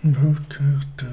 Boker Tov.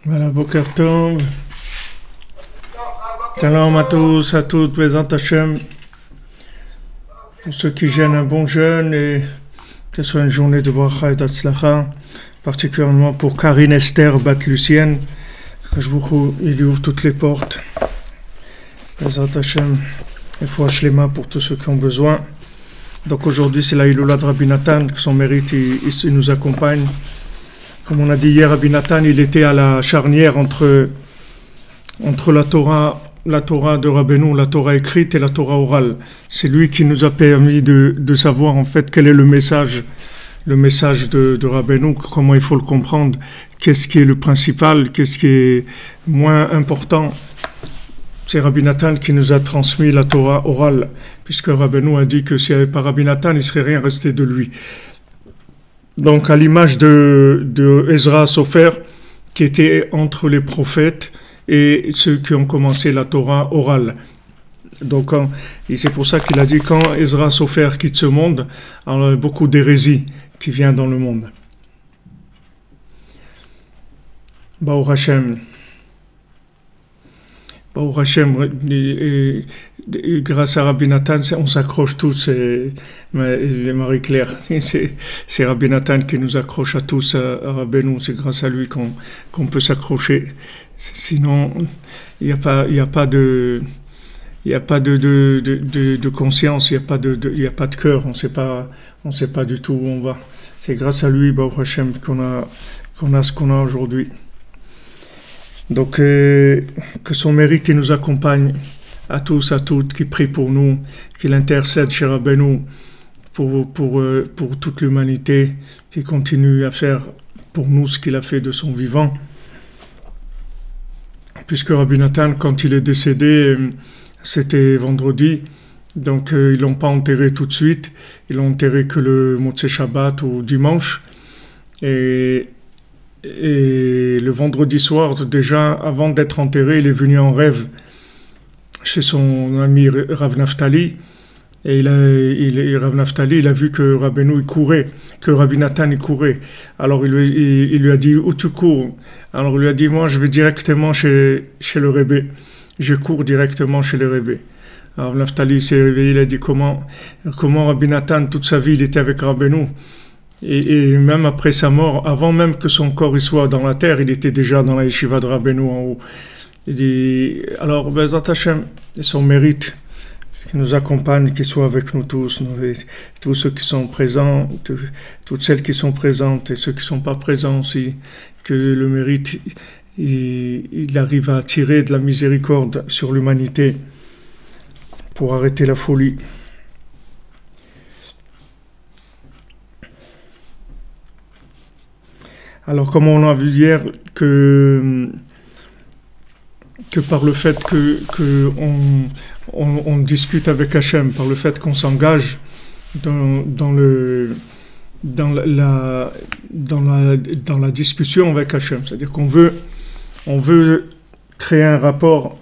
Voilà, Boker Tov. Shalom à tous, à toutes, Bezat Hashem. Pour ceux qui gênent un bon jeûne et que ce soit une journée de bracha et d'Atzlacha, particulièrement pour Karine Esther Bat Lucienne, que je vous il ouvre toutes les portes. Bezat Hashem, et foi shlema pour tous ceux qui ont besoin. Donc aujourd'hui c'est la Hiloula de Rabbi Nathan, que son mérite il nous accompagne. Comme on a dit hier, Rabbi Nathan, il était à la charnière entre la Torah de Rabbeinu, la Torah écrite et la Torah orale. C'est lui qui nous a permis de savoir en fait quel est le message de Rabbeinu, comment il faut le comprendre, qu'est-ce qui est le principal, qu'est-ce qui est moins important. C'est Rabbi Nathan qui nous a transmis la Torah orale, puisque Rabbeinu a dit que s'il n'y avait pas Rabbi Nathan, il ne serait rien resté de lui. Donc à l'image de Ezra Sofer, qui était entre les prophètes et ceux qui ont commencé la Torah orale. Donc et c'est pour ça qu'il a dit quand Ezra Sofer quitte ce monde, alors il y a beaucoup d'hérésie qui vient dans le monde. Baruch Hashem. Baruch Hashem, grâce à Rabbi Nathan, on s'accroche tous, Marie-Claire, c'est Rabbi Nathan qui nous accroche à tous, à Rabbeinu, c'est grâce à lui qu'on peut s'accrocher. Sinon, il n'y a pas de conscience, il n'y a pas de cœur, on ne sait pas du tout où on va. C'est grâce à lui, Baruch Hashem, qu'on a ce qu'on a aujourd'hui. Donc, que son mérite il nous accompagne à tous, à toutes, qui prient pour nous, qu'il intercède chez Rabbeinu pour toute l'humanité, qui continue à faire pour nous ce qu'il a fait de son vivant. Puisque Rabbi Nathan, quand il est décédé, c'était vendredi, donc ils l'ont pas enterré tout de suite, ils l'ont enterré que le Motzei Shabbat ou dimanche. Et le vendredi soir, déjà avant d'être enterré, il est venu en rêve chez son ami Rav Naftali. Et Rav Naftali, il a vu que Rabbeinu il courait, que Rabbi Nathan il courait. Alors il lui a dit, où tu cours? Alors il lui a dit, moi je vais directement chez le Rebbe. Je cours directement chez le Rebbe. Alors Naftali s'est réveillé, il a dit, comment Rabbi Nathan, toute sa vie, il était avec Rabbeinu. Et même après sa mort, avant même que son corps il soit dans la terre, il était déjà dans la yeshiva de Rabbeinu en haut. Il dit, alors, Bezat Hashem, et son mérite, qui nous accompagne, qui soit avec nous tous, tous ceux qui sont présents, toutes celles qui sont présentes et ceux qui ne sont pas présents aussi, que le mérite, il arrive à tirer de la miséricorde sur l'humanité pour arrêter la folie. Alors, comme on a vu hier, que par le fait que on discute avec Hachem, par le fait qu'on s'engage dans la discussion avec Hachem, c'est-à-dire qu'on veut créer un rapport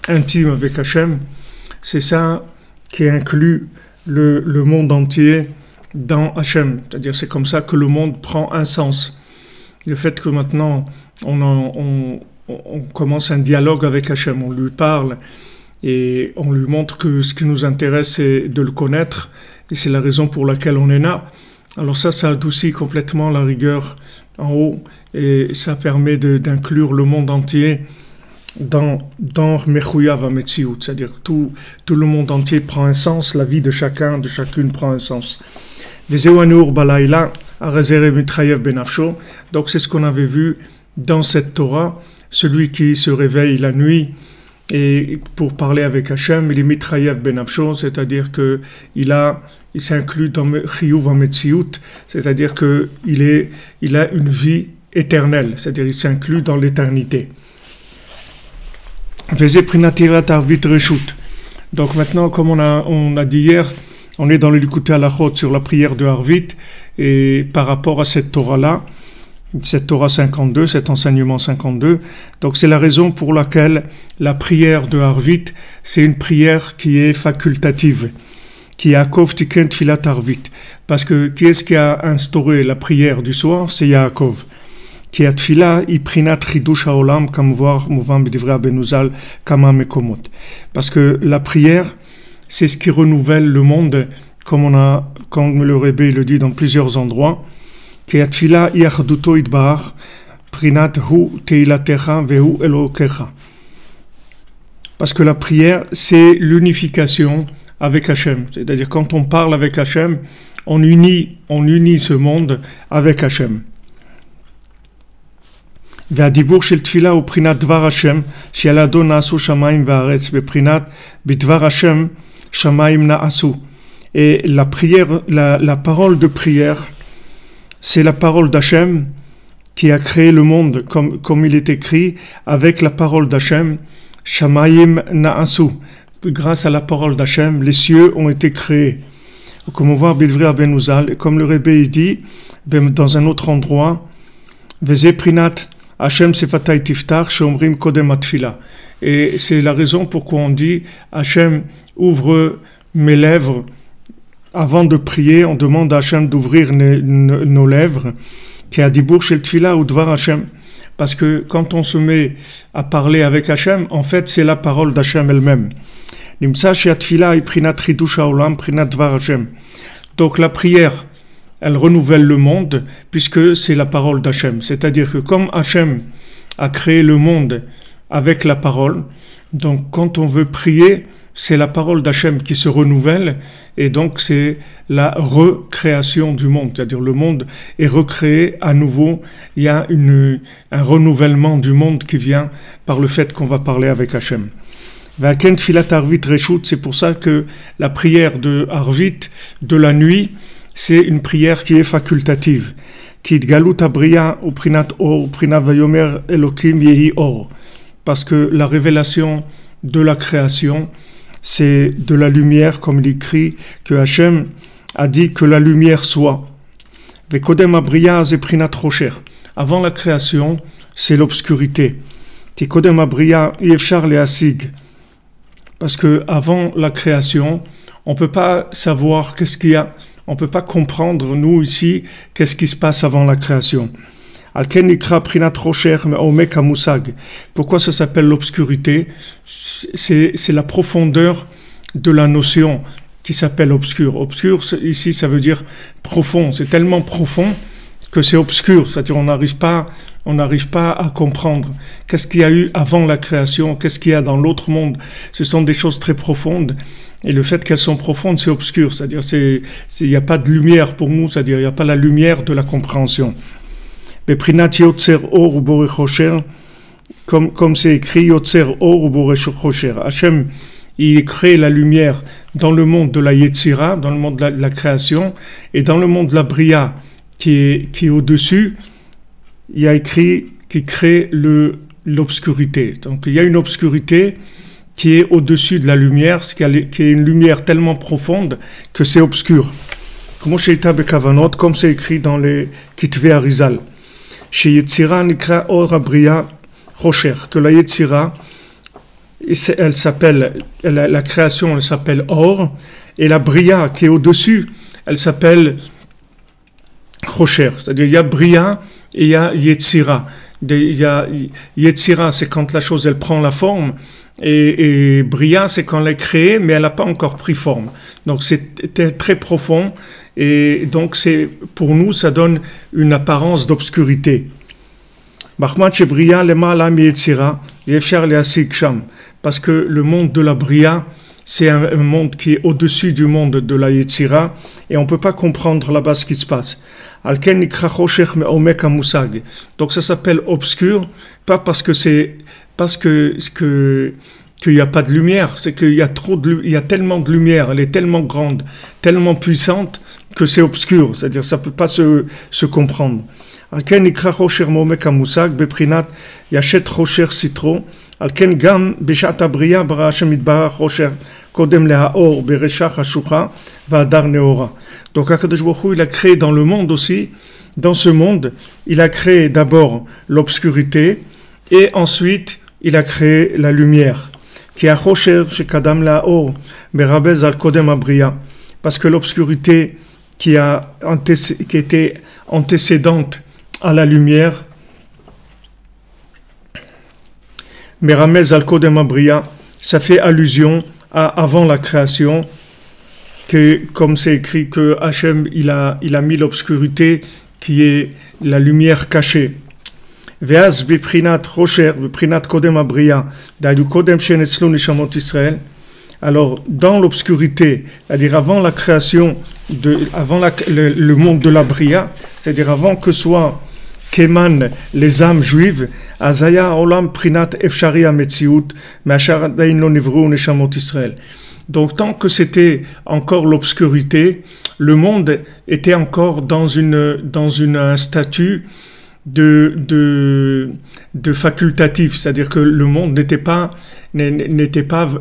intime avec Hachem, c'est ça qui inclut le monde entier dans Hachem, c'est-à-dire c'est comme ça que le monde prend un sens. Le fait que maintenant on commence un dialogue avec Hachem, on lui parle et on lui montre que ce qui nous intéresse c'est de le connaître et c'est la raison pour laquelle on est là. Alors ça adoucit complètement la rigueur en haut et ça permet d'inclure le monde entier dans Mechouyav HaMetziut, c'est-à-dire tout le monde entier prend un sens, la vie de chacun, de chacune prend un sens. Vezeu hanur balayla arazere mitrayev benafsho. Donc c'est ce qu'on avait vu dans cette Torah, celui qui se réveille la nuit et pour parler avec Hachem, il est mitrayev benafsho, c'est-à-dire que il s'inclut dans Chiyuv HaMetziut, c'est-à-dire que il a une vie éternelle, c'est-à-dire il s'inclut dans l'éternité. Vezeh prinatirat arvit reshut. Donc maintenant, comme on a dit hier, on est dans le Likutei Halachot sur la prière de Arvit, et par rapport à cette Torah-là, cette Torah 52, cet enseignement 52, donc c'est la raison pour laquelle la prière de Arvit, c'est une prière qui est facultative, qui est Yaakov Tiken Tfilat Arvit, parce que qui est-ce qui a instauré la prière du soir? C'est Yaakov. Qui a tfila iprinat chidush haolam comme voir mouvant b'divrei benuzal kama mekomot. Parce que la prière, c'est ce qui renouvelle le monde, comme le Rebbe le dit dans plusieurs endroits. Qui a tfila yachduto idbar prinat hu teilatecha vehu elokecha. Parce que la prière, c'est l'unification avec Hachem. C'est-à-dire quand on parle avec Hachem, on unit ce monde avec Hachem. והדיבור של תפילה הוא בחינת דבר השם, שעל ידו נעשו שמיים וארץ, בבחינת בדבר השם שמיים נעשו. Et la prière, la parole de prière, c'est la parole d'Hachem qui a créé le monde, comme il est écrit, avec la parole d'Hachem, shamayim na'asu. Grâce à la parole d'Hachem, les cieux ont été créés. Comme on voit Bidvrei Benuzal, comme le Rebbe dit, dans un autre endroit, Vezeh prinat Hachem sefatay tiftar sheomrim kodem atfila. Et c'est la raison pourquoi on dit Hachem ouvre mes lèvres avant de prier. On demande à Hachem d'ouvrir nos lèvres. Qui a dibour shel tfila ou dvar Hachem. Parce que quand on se met à parler avec Hachem, en fait c'est la parole d'Hachem elle-même. Nimsa she atfila iprinat chidush haolam prinat dvar Hachem. Donc la prière, elle renouvelle le monde puisque c'est la parole d'Hachem. C'est-à-dire que comme Hachem a créé le monde avec la parole, donc quand on veut prier, c'est la parole d'Hachem qui se renouvelle et donc c'est la recréation du monde. C'est-à-dire le monde est recréé à nouveau. Il y a un renouvellement du monde qui vient par le fait qu'on va parler avec Hachem. C'est pour ça que la prière de Arvit, de la nuit, c'est une prière qui est facultative. Parce que la révélation de la création, c'est de la lumière, comme il écrit, que Hachem a dit que la lumière soit. Vekodem abriya ze prinat rocher. Avant la création, c'est l'obscurité. Tikodem abriya yefshar leasig. Parce que avant la création, on peut pas savoir qu'est-ce qu'il y a. On peut pas comprendre, nous ici, qu'est-ce qui se passe avant la création. Alken nikra prinat rocher me'omek hamusag. Pourquoi ça s'appelle l'obscurité? C'est la profondeur de la notion qui s'appelle obscur. Obscur, ici, ça veut dire profond. C'est tellement profond que c'est obscur. C'est-à-dire on n'arrive pas à comprendre qu'est-ce qu'il y a eu avant la création, qu'est-ce qu'il y a dans l'autre monde. Ce sont des choses très profondes. Et le fait qu'elles sont profondes, c'est obscur. C'est-à-dire il n'y a pas de lumière pour nous. C'est-à-dire il n'y a pas la lumière de la compréhension. Beprinat yotzer or ou borech rocher, comme c'est écrit yotzer or ou borech rocher. Hachem, il crée la lumière dans le monde de la Yetzira, dans le monde de la création, et dans le monde de la Bria, qui est au-dessus, il y a écrit qu'il crée l'obscurité. Donc il y a une obscurité qui est au-dessus de la lumière, qui est une lumière tellement profonde que c'est obscur. Comme c'est écrit dans les Kitvé Arizal. Chez Yetzira, Nikra Or Bria Rocher, que la Yetzira, elle s'appelle, la création, elle s'appelle Or, et la Bria qui est au-dessus, elle s'appelle Rocher. C'est-à-dire, il y a Bria et il y a Yetzira. Yetzira, c'est quand la chose, elle prend la forme, et Bria, c'est quand elle est créée, mais elle n'a pas encore pris forme. Donc, c'était très profond, et donc, pour nous, ça donne une apparence d'obscurité. Parce que le monde de la Bria, c'est un monde qui est au-dessus du monde de la Yetzira, et on ne peut pas comprendre là-bas ce qui se passe. Donc ça s'appelle obscur, pas parce qu'il n'y a pas de lumière, c'est qu'il y a tellement de lumière, elle est tellement grande, tellement puissante, que c'est obscur, c'est-à-dire ça ne peut pas se comprendre. Alken nikra rocher momek hamusag beprinat yashet rocher citro. Alken gam beshat abriya bara Hashem yitbarach rocher kodem lehaor bereshach hashucha va'adar neora. Donc HaKadosh Baruch Hu, il a créé dans le monde aussi, dans ce monde, il a créé d'abord l'obscurité et ensuite il a créé la lumière. Ki rocher shekadam lehaor berabez al kodem abriya. Parce que l'obscurité qui était antécédente à la lumière, Meramez al Kodem Abriya, ça fait allusion à avant la création, que comme c'est écrit que Hachem il a mis l'obscurité qui est la lumière cachée. Veaz biprinat rocher, biprinat Kodem Abriya, d'adu Kodem shenetzlu nishamot Israël. Alors dans l'obscurité, c'est-à-dire avant la création, avant le monde de la Bria, c'est-à-dire avant que soit qu'émanent les âmes juives, Azaya Olam Prinat Efshari Ametziut, Machar Dain lo nivru neshamot Israël. Donc tant que c'était encore l'obscurité, le monde était encore dans un statut de facultatif, c'est-à-dire que le monde n'était pas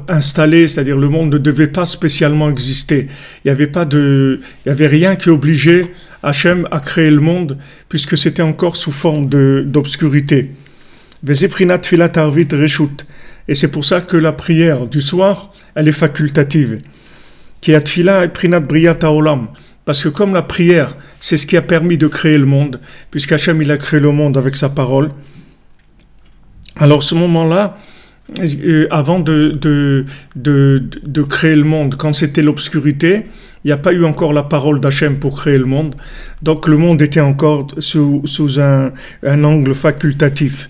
installé, c'est-à-dire le monde ne devait pas spécialement exister. Il y avait rien qui obligeait Hachem à créer le monde, puisque c'était encore sous forme d'obscurité. Et c'est pour ça que la prière du soir, elle est facultative. Parce que comme la prière, c'est ce qui a permis de créer le monde, puisqu'Hachem il a créé le monde avec sa parole, alors ce moment-là, avant de créer le monde, quand c'était l'obscurité, il n'y a pas eu encore la parole d'Hachem pour créer le monde, donc le monde était encore sous un angle facultatif.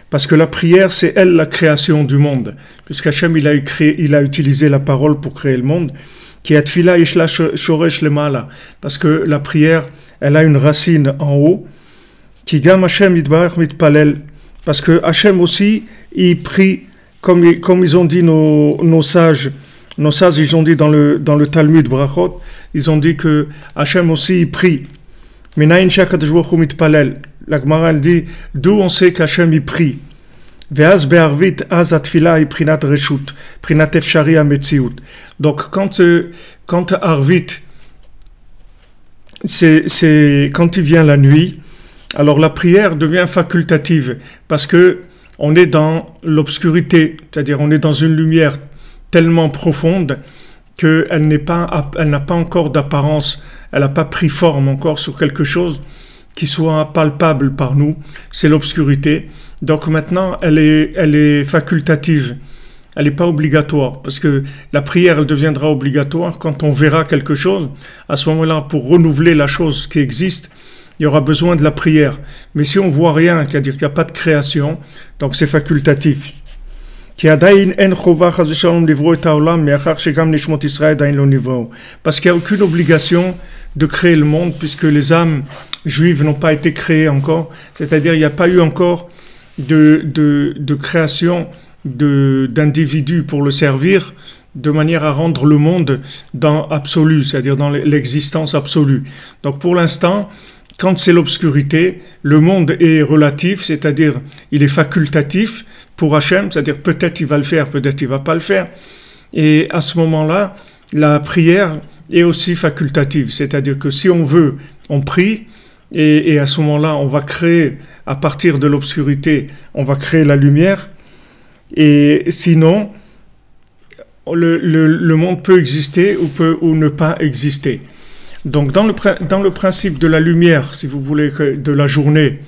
Parce que la prière, c'est elle la création du monde. Puisqu'Hachem, il a utilisé la parole pour créer le monde. Parce que la prière, elle a une racine en haut. Parce que Hachem aussi, il prie, comme ils ont dit nos sages, ils ont dit dans le Talmud Brachot, ils ont dit que Hachem aussi, il prie. La Gemara, elle dit, d'où on sait qu'Hachem y prie. Donc, quand Arvit, c'est quand il vient la nuit, alors la prière devient facultative parce que on est dans l'obscurité, c'est-à-dire on est dans une lumière tellement profonde qu'elle n'a pas encore d'apparence, elle n'a pas pris forme encore sur quelque chose qui soit palpable par nous, c'est l'obscurité. Donc maintenant, elle est facultative, elle n'est pas obligatoire, parce que la prière, elle deviendra obligatoire quand on verra quelque chose. À ce moment-là, pour renouveler la chose qui existe, il y aura besoin de la prière. Mais si on voit rien, c'est-à-dire qu'il n'y a pas de création, donc c'est facultatif. Parce qu'il n'y a aucune obligation de créer le monde, puisque les âmes juives n'ont pas été créées encore, c'est-à-dire il n'y a pas eu encore de création d'individus pour le servir, de manière à rendre le monde dans absolu, c'est-à-dire dans l'existence absolue. Donc pour l'instant, quand c'est l'obscurité, le monde est relatif, c'est-à-dire il est facultatif pour Hachem, c'est-à-dire peut-être il va le faire, peut-être il va pas le faire. Et à ce moment-là, la prière est aussi facultative, c'est-à-dire que si on veut, on prie, et à ce moment-là, on va créer, à partir de l'obscurité, on va créer la lumière, et sinon, le monde peut exister ou ne pas exister. Donc dans le principe de la lumière, si vous voulez, de la journée,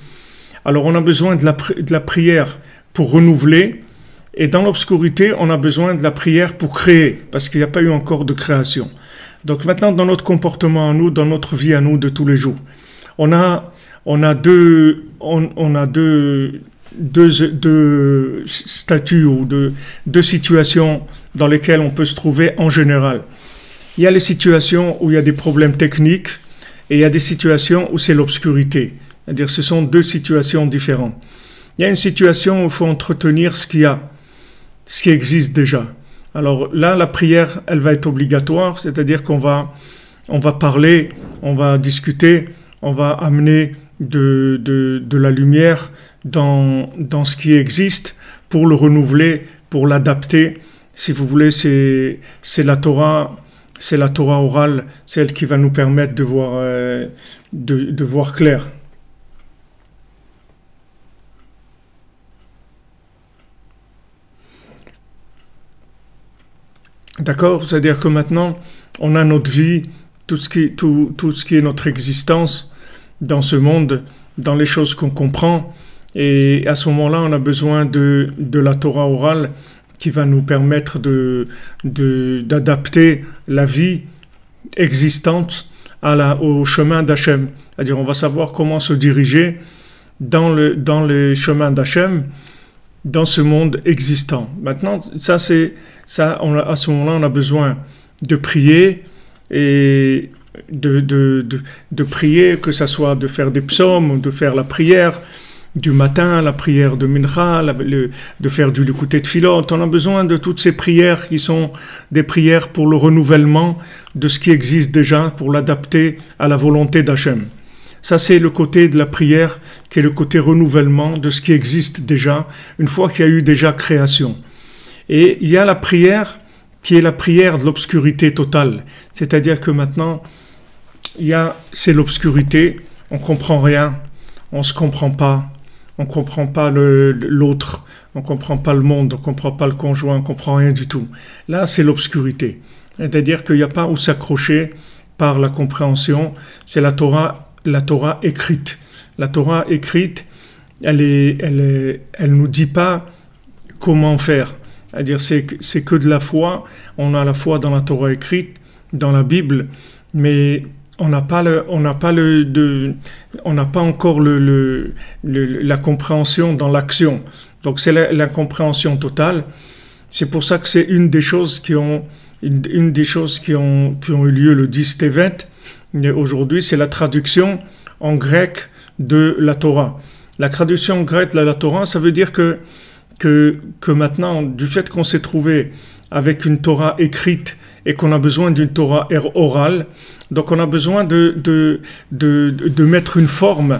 alors on a besoin de la prière pour renouveler, et dans l'obscurité, on a besoin de la prière pour créer, parce qu'il n'y a pas eu encore de création. Donc maintenant, dans notre comportement à nous, dans notre vie à nous de tous les jours, on a deux statuts ou deux situations dans lesquelles on peut se trouver en général. Il y a les situations où il y a des problèmes techniques et il y a des situations où c'est l'obscurité. C'est-à-dire ce sont deux situations différentes. Il y a une situation où il faut entretenir ce qui existe déjà. Alors là, la prière, elle va être obligatoire, c'est-à-dire qu'on va parler, on va discuter, on va amener de la lumière dans ce qui existe pour le renouveler, pour l'adapter. Si vous voulez, c'est la Torah orale, celle qui va nous permettre de voir clair. D'accord? C'est-à-dire que maintenant, on a notre vie, tout ce qui est notre existence dans ce monde, dans les choses qu'on comprend, et à ce moment-là, on a besoin de la Torah orale qui va nous permettre d'adapter la vie existante au chemin d'Hachem. C'est-à-dire, on va savoir comment se diriger dans les chemins d'Hachem, dans ce monde existant. Maintenant, à ce moment-là, on a besoin de prier et de prier, que ça soit de faire des psaumes, de faire la prière du matin, la prière de Mincha, de faire du Likutei Tfilot. On a besoin de toutes ces prières qui sont des prières pour le renouvellement de ce qui existe déjà, pour l'adapter à la volonté d'Hachem. Ça, c'est le côté de la prière, qui est le côté renouvellement de ce qui existe déjà, une fois qu'il y a eu déjà création. Et il y a la prière, qui est la prière de l'obscurité totale. C'est-à-dire que maintenant, c'est l'obscurité, on ne comprend rien, on ne se comprend pas, on ne comprend pas l'autre, on ne comprend pas le monde, on ne comprend pas le conjoint, on ne comprend rien du tout. Là, c'est l'obscurité. C'est-à-dire qu'il n'y a pas où s'accrocher par la compréhension, c'est la Torah écrite. La Torah écrite, elle nous dit pas comment faire. C'est-à-dire, c'est que de la foi. On a la foi dans la Torah écrite, dans la Bible, mais on n'a pas encore la compréhension dans l'action. Donc c'est la compréhension totale. C'est pour ça que c'est une des choses qui ont eu lieu le 10 Tevet. Aujourd'hui, c'est la traduction en grec de la Torah. La traduction en grec de la Torah, ça veut dire que maintenant, du fait qu'on s'est trouvé avec une Torah écrite et qu'on a besoin d'une Torah orale, donc on a besoin de mettre une forme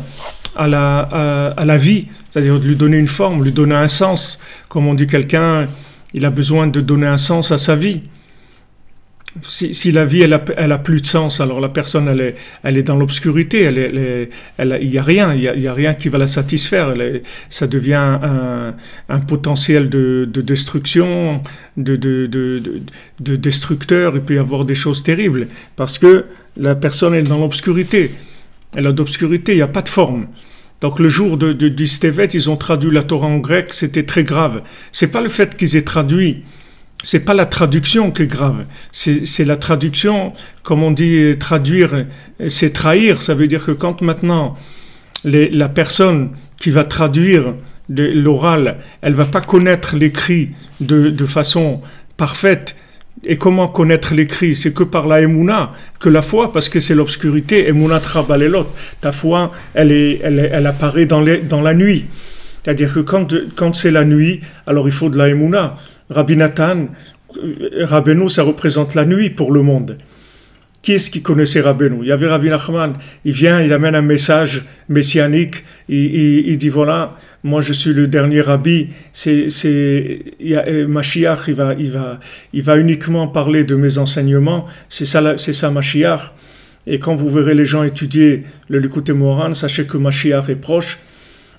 à la vie, c'est-à-dire de lui donner une forme, lui donner un sens. Comme on dit quelqu'un, il a besoin de donner un sens à sa vie. Si la vie elle a plus de sens, alors la personne elle est dans l'obscurité, il y a rien, il y a rien qui va la satisfaire. Ça devient un potentiel de destruction, de destructeur. Il peut y avoir des choses terribles parce que la personne est dans l'obscurité. Elle a d'obscurité, il n'y a pas de forme. Donc le jour du Stevet, ils ont traduit la Torah en grec, c'était très grave. C'est pas le fait qu'ils aient traduit. C'est pas la traduction qui est grave, c'est la traduction, comme on dit, traduire, c'est trahir. Ça veut dire que quand maintenant la personne qui va traduire l'oral, elle va pas connaître l'écrit de façon parfaite. Et comment connaître l'écrit? C'est que par la Emouna, que la foi, parce que c'est l'obscurité. Emouna trabalelot. Ta foi, elle apparaît dans la nuit. C'est-à-dire que quand c'est la nuit, alors il faut de la Emouna. Rabbi Nathan, Rabbeinu, ça représente la nuit pour le monde. Qui est-ce qui connaissait Rabbeinu? Il y avait Rabbi Nachman, il vient, il amène un message messianique, il dit voilà, moi je suis le dernier rabbi, Mashiach, il va uniquement parler de mes enseignements, c'est ça Mashiach. Et quand vous verrez les gens étudier le Likutei Moharan, sachez que Mashiach est proche.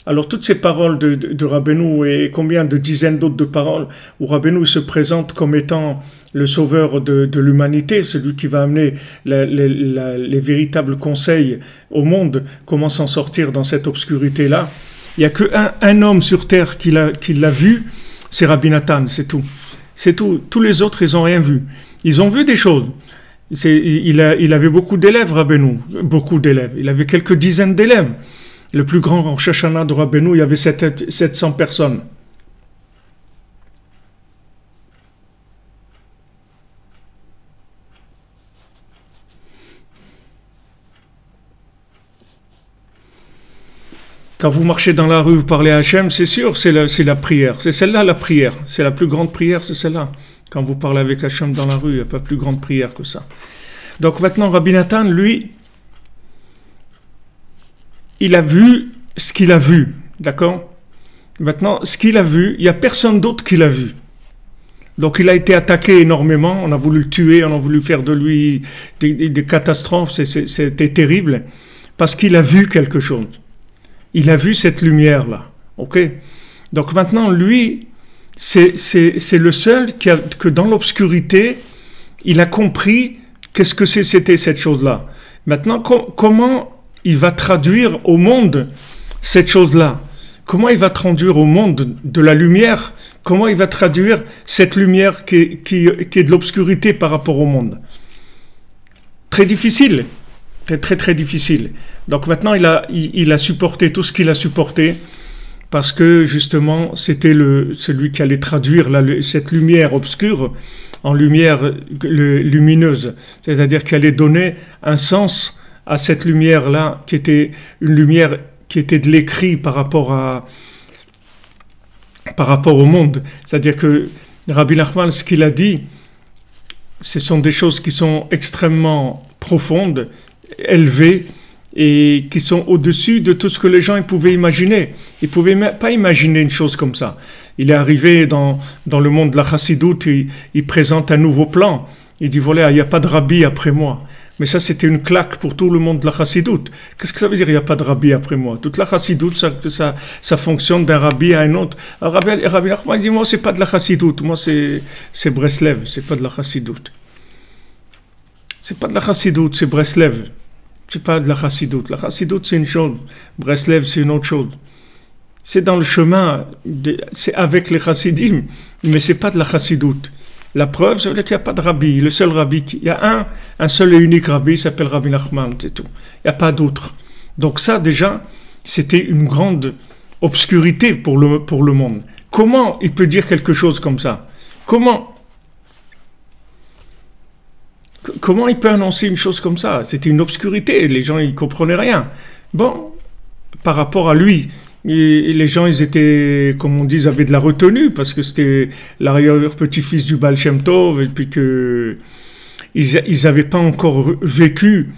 Alors toutes ces paroles de Rabbeinu et combien de dizaines d'autres de paroles où Rabbeinu se présente comme étant le sauveur de l'humanité, celui qui va amener les véritables conseils au monde, comment s'en sortir dans cette obscurité-là. Il n'y a qu'un homme sur terre qui l'a vu, c'est Rabbi Nathan, c'est tout. C'est tout. Tous les autres, ils n'ont rien vu. Ils ont vu des choses. Il avait beaucoup d'élèves, Rabbeinu, beaucoup d'élèves. Il avait quelques dizaines d'élèves. Le plus grand Rosh Hashanah de Rabbeinu, il y avait 700 personnes. Quand vous marchez dans la rue, vous parlez à Hachem, c'est sûr, c'est la prière. C'est celle-là la prière. C'est la plus grande prière, c'est celle-là. Quand vous parlez avec Hachem dans la rue, il n'y a pas plus grande prière que ça. Donc maintenant, Rabbi Nathan, lui, il a vu ce qu'il a vu, d'accord? Maintenant, ce qu'il a vu, il n'y a personne d'autre qui l'a vu. Donc il a été attaqué énormément, on a voulu le tuer, on a voulu faire de lui des catastrophes, c'était terrible, parce qu'il a vu quelque chose. Il a vu cette lumière-là, ok? Donc maintenant, lui, c'est le seul que dans l'obscurité, il a compris qu'est-ce que c'était cette chose-là. Maintenant, comment il va traduire au monde cette chose-là? Comment il va traduire au monde de la lumière? Comment il va traduire cette lumière qui est de l'obscurité par rapport au monde? Très difficile. Très difficile. Donc maintenant, il a supporté tout ce qu'il a supporté parce que justement, c'était celui qui allait traduire cette lumière obscure en lumière lumineuse. C'est-à-dire qu'il allait donner un sens à cette lumière-là, qui était une lumière qui était de l'écrit par rapport au monde. C'est-à-dire que Rabbi Nachman, ce qu'il a dit, ce sont des choses qui sont extrêmement profondes, élevées, et qui sont au-dessus de tout ce que les gens pouvaient imaginer. Ils ne pouvaient même pas imaginer une chose comme ça. Il est arrivé dans le monde de la chassidoute, il présente un nouveau plan. Il dit, voilà, il n'y a pas de rabbi après moi. Mais ça, c'était une claque pour tout le monde de la chassidoute. Qu'est-ce que ça veut dire, il n'y a pas de rabbi après moi? Toute la chassidoute, ça fonctionne d'un rabbi à un autre. Alors, Rabbi Nachman dit, moi, c'est pas de la chassidoute. Moi, c'est Breslev, c'est pas de la chassidoute. C'est pas de la chassidoute, c'est Breslev. C'est pas de la chassidoute. La chassidoute, c'est une chose. Breslev, c'est une autre chose. C'est dans le chemin, c'est avec les chassidim, mais c'est pas de la chassidoute. La preuve, c'est qu'il n'y a pas de rabbi. Le seul rabbi, il y a un seul et unique rabbi, il s'appelle Rabbi Nachman, c'est tout. Il n'y a pas d'autre. Donc ça, déjà, c'était une grande obscurité pour le monde. Comment il peut dire quelque chose comme ça? Comment il peut annoncer une chose comme ça? C'était une obscurité, les gens, ils ne comprenaient rien. Bon, par rapport à lui, et les gens, ils étaient, comme on dit, ils avaient de la retenue, parce que c'était l'arrière-petit-fils du Baal Shem Tov, et puis que ils n'avaient pas encore vécu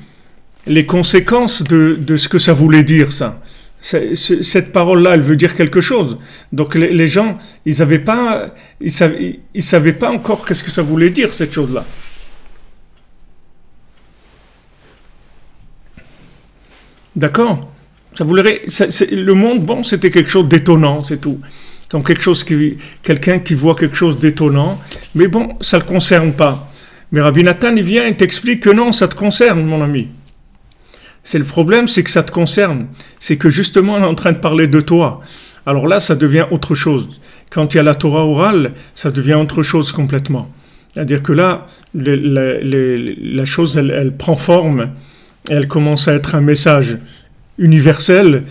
les conséquences de ce que ça voulait dire, ça. Cette parole-là, elle veut dire quelque chose. Donc les gens, ils savaient pas encore qu'est-ce que ça voulait dire, cette chose-là. D'accord? Le monde, bon, c'était quelque chose d'étonnant, c'est tout. Donc quelqu'un qui voit quelque chose d'étonnant, mais bon, ça ne le concerne pas. Mais Rabbi Nathan, il vient et t'explique que non, ça te concerne, mon ami. C'est le problème, c'est que ça te concerne. C'est que justement, on est en train de parler de toi. Alors là, ça devient autre chose. Quand il y a la Torah orale, ça devient autre chose complètement. C'est-à-dire que là, la chose, elle prend forme, et elle commence à être un message universel,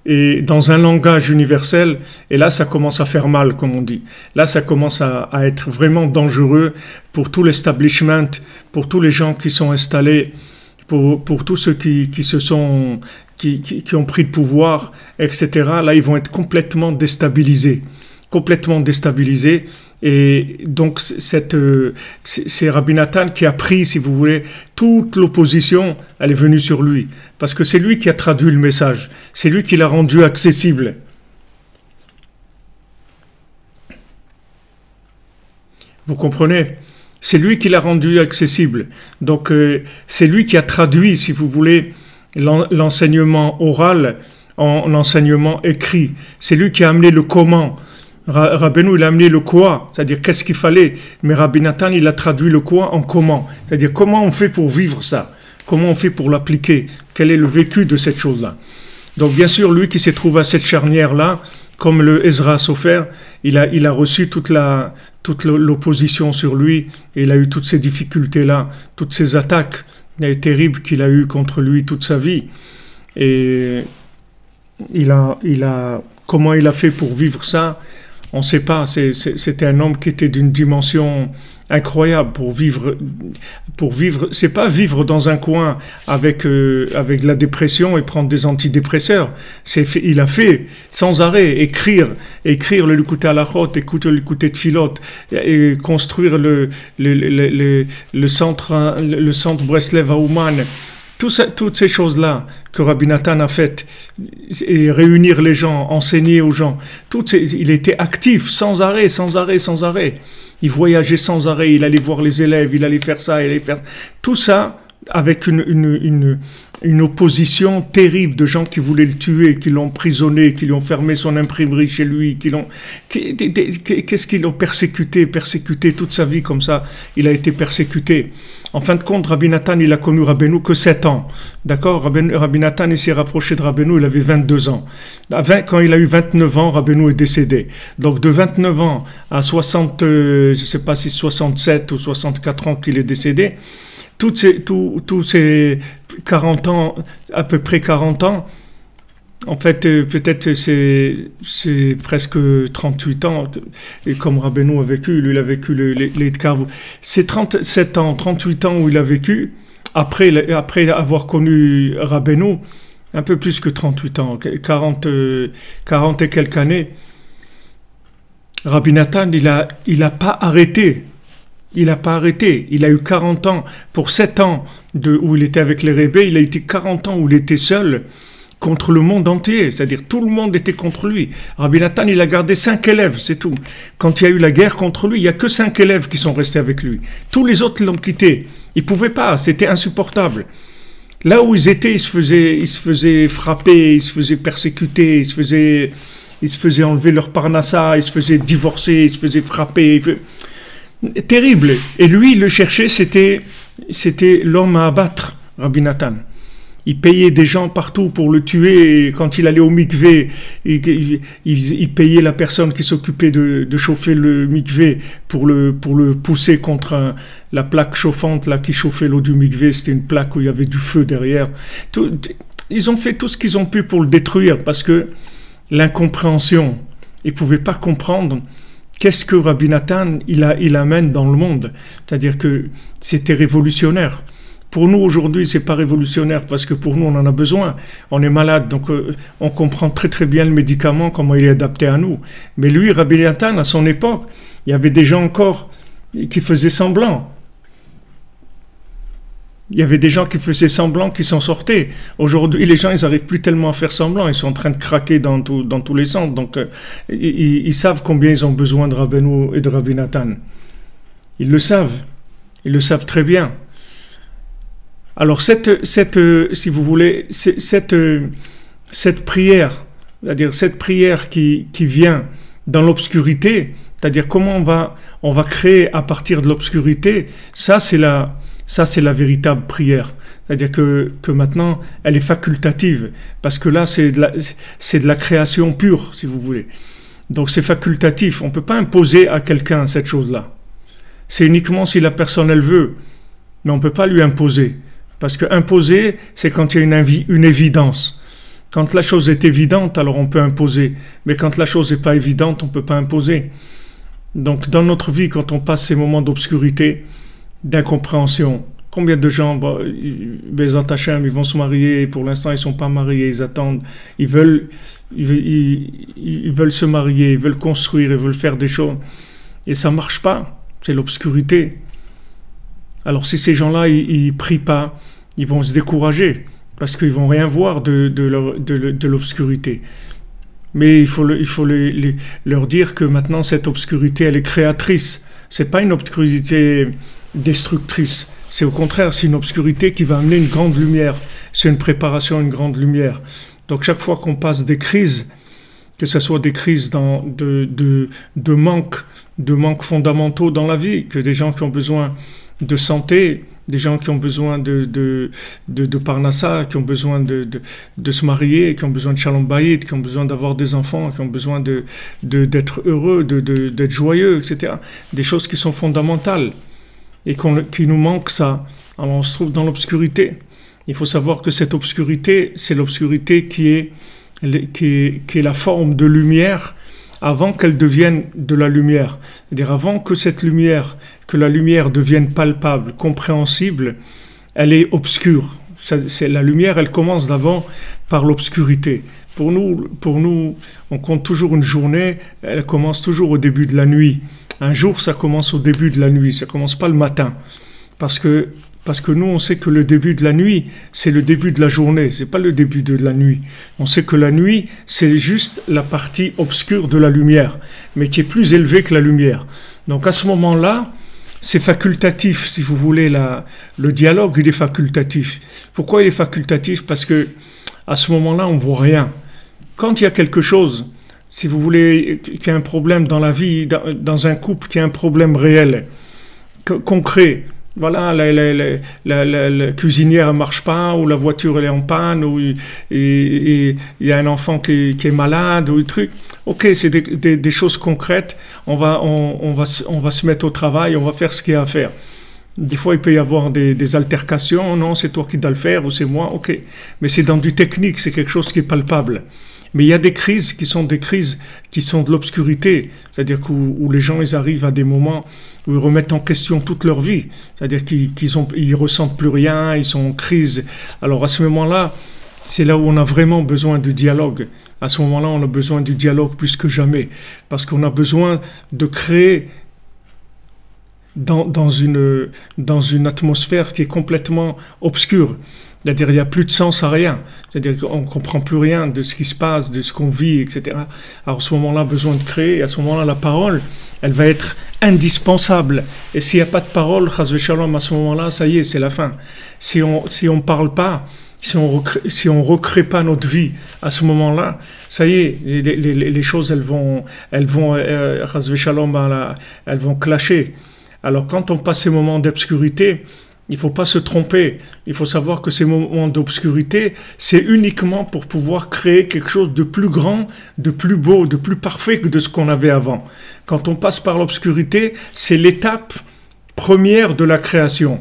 et dans un langage universel, et là ça commence à faire mal, comme on dit. Là ça commence à être vraiment dangereux pour tout l'establishment, pour tous les gens qui sont installés, pour tous ceux qui ont pris le pouvoir, etc. Là ils vont être complètement déstabilisés. Et donc c'est Rabbi Nathan qui a pris, si vous voulez, toute l'opposition, elle est venue sur lui. Parce que c'est lui qui a traduit le message. C'est lui qui l'a rendu accessible. Vous comprenez? C'est lui qui l'a rendu accessible. Donc c'est lui qui a traduit, si vous voulez, l'enseignement oral en enseignement écrit. C'est lui qui a amené le comment. Rabbeinu, il a amené le quoi, c'est-à-dire qu'est-ce qu'il fallait, mais Rabbi Nathan, il a traduit le quoi en comment, c'est-à-dire comment on fait pour vivre ça, comment on fait pour l'appliquer, quel est le vécu de cette chose-là. Donc bien sûr, lui qui s'est trouvé à cette charnière-là, comme le Ezra Sofer, il a reçu toute l'opposition sur lui, et il a eu toutes ces difficultés-là, toutes ces attaques terribles qu'il a eues contre lui toute sa vie. Et comment il a fait pour vivre ça? On ne sait pas, c'était un homme qui était d'une dimension incroyable pour vivre, c'est pas vivre dans un coin avec la dépression et prendre des antidépresseurs. Il a fait sans arrêt écrire le Likutei Halachot, écouter le Likutei Tfilot, et construire le centre Breslev à Ouman. Toutes ces choses-là que Rabbi Nathan a faites, et réunir les gens, enseigner aux gens, il était actif sans arrêt. Il voyageait sans arrêt, il allait voir les élèves, il allait faire ça, il allait faire tout ça avec une opposition terrible de gens qui voulaient le tuer, qui l'ont emprisonné, qui lui ont fermé son imprimerie chez lui, qu'est-ce qu'ils l'ont persécuté toute sa vie comme ça, il a été persécuté. En fin de compte, Rabbi Nathan, il a connu Rabbeinu que 7 ans. D'accord? Rabbi Nathan, il s'est rapproché de Rabbeinu, il avait 22 ans. Quand il a eu 29 ans, Rabbeinu est décédé. Donc de 29 ans à 60, je ne sais pas si 67 ou 64 ans qu'il est décédé, tous ces 40 ans, à peu près 40 ans, en fait, peut-être c'est presque 38 ans, et comme Rabbeinu a vécu, lui il a vécu les Tkav. C'est 37 ans, 38 ans où il a vécu, après avoir connu Rabbeinu, un peu plus que 38 ans, 40 et quelques années. Rabbi Nathan, il a pas arrêté. Il n'a pas arrêté. Il a eu 40 ans. Pour 7 ans où il était avec les Rebbe, il a été 40 ans où il était seul contre le monde entier. C'est-à-dire tout le monde était contre lui. Rabbi Nathan, il a gardé 5 élèves, c'est tout. Quand il y a eu la guerre contre lui, il n'y a que 5 élèves qui sont restés avec lui. Tous les autres l'ont quitté. Ils ne pouvaient pas. C'était insupportable. Là où ils étaient, ils se faisaient frapper, ils se faisaient persécuter, ils se faisaient enlever leur parnassa, ils se faisaient divorcer, ils se faisaient frapper. Terrible. Et lui, il le cherchait, c'était l'homme à abattre, Rabbi Nathan. Il payait des gens partout pour le tuer. Et quand il allait au mikvé, il payait la personne qui s'occupait de chauffer le mikvé pour le pousser contre la plaque chauffante là qui chauffait l'eau du mikvé. C'était une plaque où il y avait du feu derrière. Ils ont fait tout ce qu'ils ont pu pour le détruire parce que l'incompréhension, ils ne pouvaient pas comprendre. Qu'est-ce que Rabbi Nathan il amène dans le monde? C'est-à-dire que c'était révolutionnaire. Pour nous aujourd'hui, c'est pas révolutionnaire parce que pour nous on en a besoin. On est malade, donc on comprend très très bien le médicament, comment il est adapté à nous. Mais lui, Rabbi Nathan, à son époque, il y avait des gens encore qui faisaient semblant. Il y avait des gens qui faisaient semblant, qui s'en sortaient. Aujourd'hui, les gens, ils n'arrivent plus tellement à faire semblant. Ils sont en train de craquer dans tous les sens. Donc, ils savent combien ils ont besoin de Rabbeinu et de Rabbi Nathan. Ils le savent. Ils le savent très bien. Alors si vous voulez, cette prière, c'est-à-dire cette prière qui vient dans l'obscurité, c'est-à-dire comment on va créer à partir de l'obscurité, ça c'est la véritable prière. C'est-à-dire que maintenant, elle est facultative, parce que là, c'est de la création pure, si vous voulez. Donc c'est facultatif, on ne peut pas imposer à quelqu'un cette chose-là. C'est uniquement si la personne, elle veut, mais on ne peut pas lui imposer. Parce que imposer, c'est quand il y a une évidence. Quand la chose est évidente, alors on peut imposer. Mais quand la chose n'est pas évidente, on ne peut pas imposer. Donc dans notre vie, quand on passe ces moments d'obscurité, d'incompréhension, combien de gens, Bezat Hashem, ils vont se marier, pour l'instant ils ne sont pas mariés, ils attendent, ils veulent se marier, ils veulent construire, ils veulent faire des choses. Et ça ne marche pas, c'est l'obscurité. Alors si ces gens-là, ils prient pas, ils vont se décourager, parce qu'ils vont rien voir de l'obscurité. Mais il faut leur dire que maintenant cette obscurité, elle est créatrice. C'est pas une obscurité destructrice. C'est au contraire, c'est une obscurité qui va amener une grande lumière. C'est une préparation à une grande lumière. Donc chaque fois qu'on passe des crises, que ce soit des crises de manques fondamentaux dans la vie, que des gens qui ont besoin de santé, des gens qui ont besoin de parnassa, qui ont besoin de se marier, qui ont besoin de shalom bayit, qui ont besoin d'avoir des enfants, qui ont besoin d'être heureux, d'être joyeux, etc. Des choses qui sont fondamentales et qui nous manquent ça. Alors on se trouve dans l'obscurité. Il faut savoir que cette obscurité, c'est l'obscurité qui est la forme de lumière avant qu'elle devienne de la lumière. C'est-à-dire avant que la lumière devienne palpable, compréhensible, elle est obscure. La lumière, elle commence d'abord par l'obscurité. Pour nous, on compte toujours une journée, elle commence toujours au début de la nuit. Un jour, ça commence au début de la nuit, ça commence pas le matin. Parce que nous, on sait que le début de la nuit, c'est le début de la journée, c'est pas le début de la nuit. On sait que la nuit, c'est juste la partie obscure de la lumière, mais qui est plus élevée que la lumière. Donc à ce moment-là, c'est facultatif, si vous voulez, le dialogue, il est facultatif. Pourquoi il est facultatif? Parce que à ce moment-là, on voit rien. Quand il y a quelque chose, si vous voulez, qu'il y a un problème dans la vie, dans un couple, qu'il y a un problème réel, concret, voilà, la cuisinière ne marche pas, ou la voiture elle est en panne, ou il y a un enfant qui est malade, ou des trucs. Ok, c'est des choses concrètes. On va se mettre au travail, on va faire ce qu'il y a à faire. Des fois, il peut y avoir des altercations. Non, c'est toi qui dois le faire, ou c'est moi. Ok, mais c'est dans du technique, c'est quelque chose qui est palpable. Mais il y a des crises qui sont de l'obscurité, c'est-à-dire où les gens ils arrivent à des moments où ils remettent en question toute leur vie, c'est-à-dire qu'ils ressentent plus rien, ils sont en crise. Alors à ce moment-là, c'est là où on a vraiment besoin de dialogue. À ce moment-là, on a besoin du dialogue plus que jamais, parce qu'on a besoin de créer dans une atmosphère qui est complètement obscure. C'est-à-dire qu'il n'y a plus de sens à rien. C'est-à-dire qu'on ne comprend plus rien de ce qui se passe, de ce qu'on vit, etc. Alors à ce moment-là, besoin de créer. Et à ce moment-là, la parole, elle va être indispensable. Et s'il n'y a pas de parole, chas v'shalom, à ce moment-là, ça y est, c'est la fin. Si on parle pas, si on recrée pas notre vie, à ce moment-là, ça y est, les choses, elles vont chas v'shalom, elles vont clasher. Alors quand on passe ces moments d'obscurité, il ne faut pas se tromper. Il faut savoir que ces moments d'obscurité, c'est uniquement pour pouvoir créer quelque chose de plus grand, de plus beau, de plus parfait que de ce qu'on avait avant. Quand on passe par l'obscurité, c'est l'étape première de la création.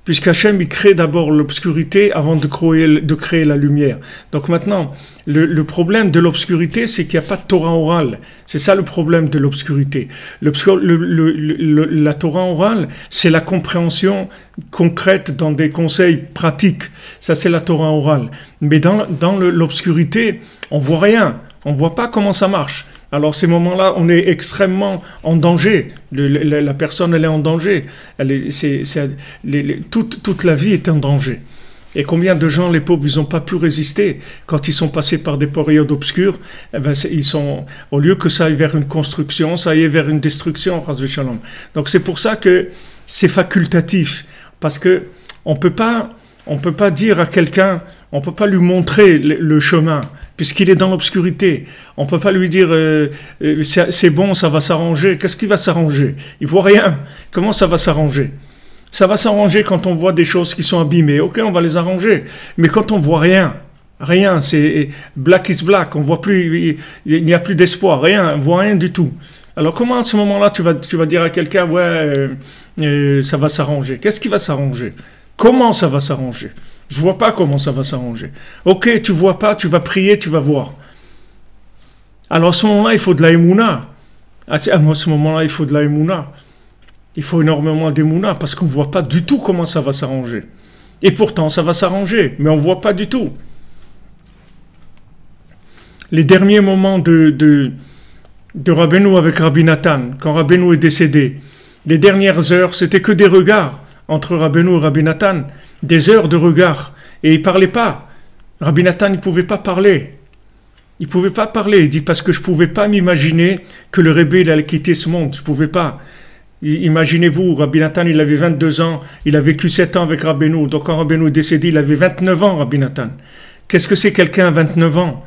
Puisqu'Hachem, il crée d'abord l'obscurité avant de créer la lumière. Donc maintenant, le problème de l'obscurité, c'est qu'il n'y a pas de Torah orale. C'est ça le problème de l'obscurité. La Torah orale, c'est la compréhension concrète dans des conseils pratiques. Ça, c'est la Torah orale. Mais dans l'obscurité, on ne voit rien. On ne voit pas comment ça marche. Alors ces moments-là, on est extrêmement en danger. La personne, elle est en danger. Toute la vie est en danger. Et combien de gens, les pauvres, ils n'ont pas pu résister quand ils sont passés par des périodes obscures. Eh ben, au lieu que ça aille vers une construction, ça aille vers une destruction. Donc c'est pour ça que c'est facultatif. Parce que on peut pas dire à quelqu'un, on peut pas lui montrer le chemin, puisqu'il est dans l'obscurité. On peut pas lui dire, c'est bon, ça va s'arranger. Qu'est-ce qui va s'arranger? Il voit rien. Comment ça va s'arranger? Ça va s'arranger quand on voit des choses qui sont abîmées. Ok, on va les arranger. Mais quand on voit rien, rien, c'est black is black, on voit plus, il n'y a plus d'espoir, rien, on voit rien du tout. Alors comment à ce moment-là tu vas dire à quelqu'un, ouais, ça va s'arranger? Qu'est-ce qui va s'arranger? Comment ça va s'arranger? Je vois pas comment ça va s'arranger. Ok, tu vois pas, tu vas prier, tu vas voir. Alors à ce moment-là, il faut de la émouna. À ce moment-là, il faut de la émouna. Il faut énormément d'émouna parce qu'on voit pas du tout comment ça va s'arranger. Et pourtant, ça va s'arranger, mais on voit pas du tout. Les derniers moments de Rabbeinu avec Rabbi Nathan, quand Rabbeinu est décédé, les dernières heures, c'était que des regards entre Rabbeinu et Rabbi Nathan, des heures de regard, et il ne parlait pas. Rabbi Nathan, il ne pouvait pas parler. Il ne pouvait pas parler. Il dit, parce que je ne pouvais pas m'imaginer que le Rebbe il allait quitter ce monde. Je ne pouvais pas. Imaginez-vous, Rabbi Nathan, il avait 22 ans, il a vécu 7 ans avec Rabbeinu. Donc quand Rabbeinu est décédé, il avait 29 ans, Rabbi Nathan. Qu'est-ce que c'est quelqu'un à 29 ans?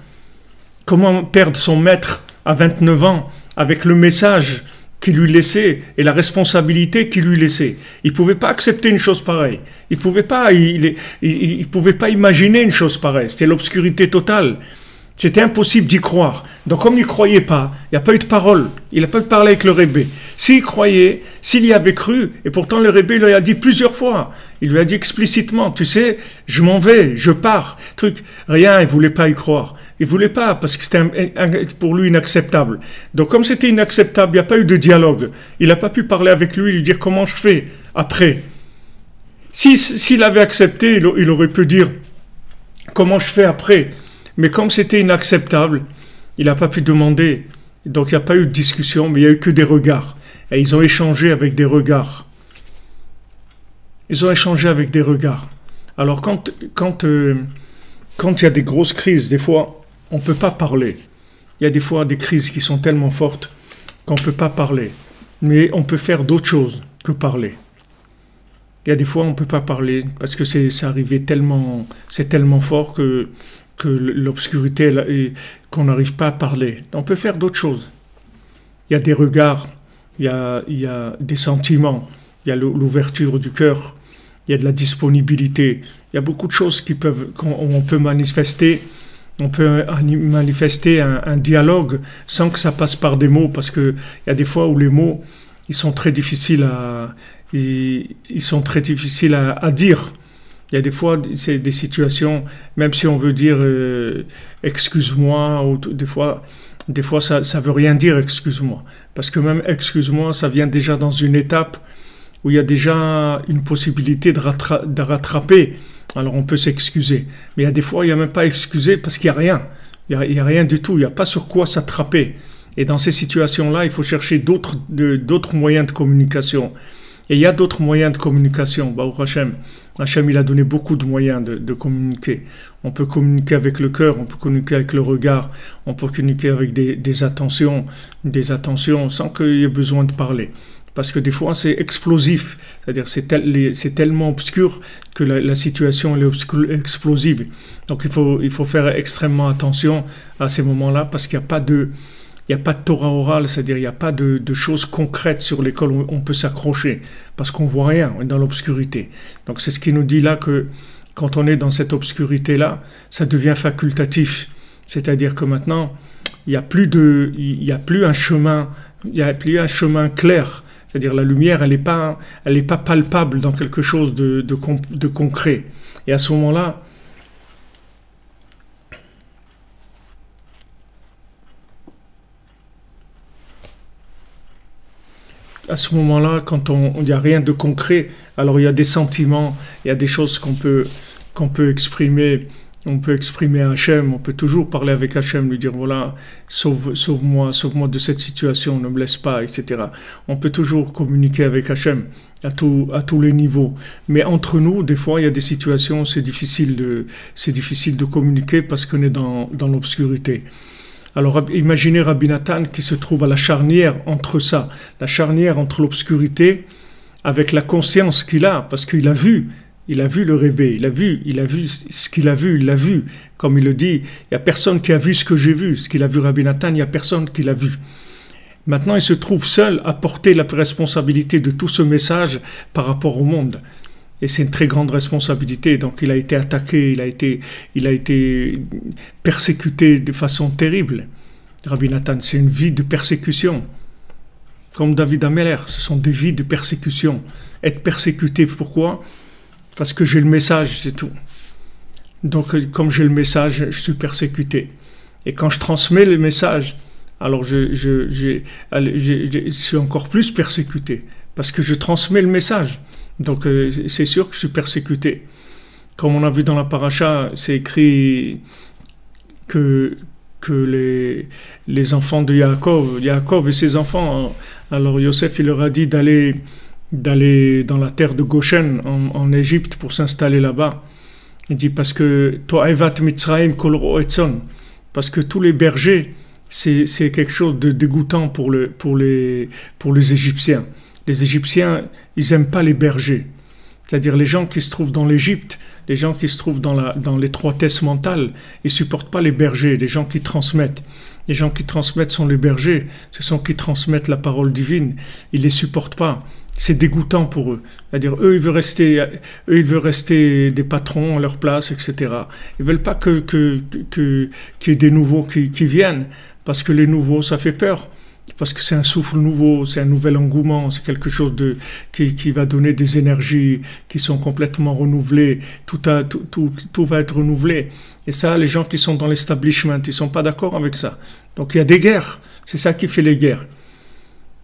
Comment perdre son maître à 29 ans avec le message qu'il lui laissait et la responsabilité qu'il lui laissait? Il ne pouvait pas accepter une chose pareille. Il ne pouvait pas imaginer une chose pareille. C'était l'obscurité totale. C'était impossible d'y croire. Donc comme il n'y croyait pas, il n'y a pas eu de parole. Il n'a pas pu parler avec le Rebbe. S'il croyait, s'il y avait cru, et pourtant le Rebbe lui a dit plusieurs fois, il lui a dit explicitement, tu sais, je m'en vais, je pars. Rien, il ne voulait pas y croire. Il ne voulait pas, parce que c'était pour lui inacceptable. Donc comme c'était inacceptable, il n'y a pas eu de dialogue. Il n'a pas pu parler avec lui, lui dire comment je fais après. S'il avait accepté, il aurait pu dire comment je fais après. Mais comme c'était inacceptable, il n'a pas pu demander. Donc il n'y a pas eu de discussion, mais il n'y a eu que des regards. Et ils ont échangé avec des regards. Ils ont échangé avec des regards. Alors quand il y a des grosses crises, des fois, on ne peut pas parler. Il y a des fois des crises qui sont tellement fortes qu'on ne peut pas parler. Mais on peut faire d'autres choses que parler. Il y a des fois, on ne peut pas parler parce que c'est arrivé tellement, c'est tellement fort que l'obscurité, qu'on n'arrive pas à parler. On peut faire d'autres choses. Il y a des regards, il y a des sentiments, il y a l'ouverture du cœur, il y a de la disponibilité. Il y a beaucoup de choses qu'on peut manifester. On peut manifester un dialogue sans que ça passe par des mots, parce qu'il y a des fois où les mots, ils sont très difficiles à dire. Il y a des fois, c'est des situations, même si on veut dire excuse-moi, ou des fois ça veut rien dire excuse-moi. Parce que même excuse-moi, ça vient déjà dans une étape où il y a déjà une possibilité de rattraper. Alors on peut s'excuser. Mais il y a des fois, il n'y a même pas excusé parce qu'il n'y a rien. Il n'y a rien du tout. Il n'y a pas sur quoi s'attraper. Et dans ces situations-là, il faut chercher d'autres moyens de communication. Et il y a d'autres moyens de communication. Baruch Hashem. Hashem, il a donné beaucoup de moyens de communiquer. On peut communiquer avec le cœur, on peut communiquer avec le regard, on peut communiquer avec des attentions sans qu'il y ait besoin de parler. Parce que des fois, c'est explosif. C'est-à-dire, c'est tellement obscur que la situation elle est explosive. Donc, il faut faire extrêmement attention à ces moments-là parce qu'il n'y a pas de Torah orale, c'est-à-dire il n'y a pas de choses concrètes sur lesquelles on peut s'accrocher, parce qu'on ne voit rien, on est dans l'obscurité. Donc c'est ce qui nous dit là que quand on est dans cette obscurité-là, ça devient facultatif. C'est-à-dire que maintenant, il n'y a plus un chemin clair. C'est-à-dire la lumière, elle n'est pas palpable dans quelque chose de concret. Et à ce moment-là, quand il n'y a rien de concret, alors il y a des sentiments, il y a des choses qu'on peut exprimer. On peut exprimer à Hachem, on peut toujours parler avec Hachem, lui dire voilà, sauve-moi de cette situation, ne me laisse pas, etc. On peut toujours communiquer avec Hachem à tous les niveaux. Mais entre nous, des fois, il y a des situations, c'est difficile de communiquer parce qu'on est dans l'obscurité. Alors imaginez Rabbi Nathan qui se trouve à la charnière entre l'obscurité avec la conscience qu'il a, parce qu'il a vu Il a vu le Rébé, il a vu ce qu'il a vu, il l'a vu. Comme il le dit, il n'y a personne qui a vu ce que j'ai vu. Ce qu'il a vu Rabbi Nathan, il n'y a personne qui l'a vu. Maintenant, il se trouve seul à porter la responsabilité de tout ce message par rapport au monde. Et c'est une très grande responsabilité. Donc, il a été attaqué, il a été persécuté de façon terrible. Rabbi Nathan, c'est une vie de persécution. Comme David Ameller, ce sont des vies de persécution. Être persécuté, pourquoi ? Parce que j'ai le message, c'est tout. Donc, comme j'ai le message, je suis persécuté. Et quand je transmets le message, alors je suis encore plus persécuté. Parce que je transmets le message. Donc, c'est sûr que je suis persécuté. Comme on a vu dans la paracha, c'est écrit que les enfants de Yaakov et ses enfants, alors Yosef, il leur a dit d'aller dans la terre de Goshen, en Égypte, pour s'installer là-bas. Il dit parce que parce que tous les bergers, c'est quelque chose de dégoûtant pour les Égyptiens. Les Égyptiens, ils n'aiment pas les bergers. C'est-à-dire les gens qui se trouvent dans l'Égypte, les gens qui se trouvent dans l'étroitesse mentale, ils ne supportent pas les bergers, les gens qui transmettent. Les gens qui transmettent sont les bergers, ce sont qui transmettent la parole divine. Ils ne les supportent pas. C'est dégoûtant pour eux. C'est-à-dire, eux, ils veulent rester des patrons à leur place, etc. Ils ne veulent pas qu'il y ait des nouveaux qui viennent, parce que les nouveaux, ça fait peur. Parce que c'est un souffle nouveau, c'est un nouvel engouement, c'est quelque chose qui va donner des énergies qui sont complètement renouvelées. Tout va être renouvelé. Et ça, les gens qui sont dans l'establishment, ils ne sont pas d'accord avec ça. Donc il y a des guerres. C'est ça qui fait les guerres.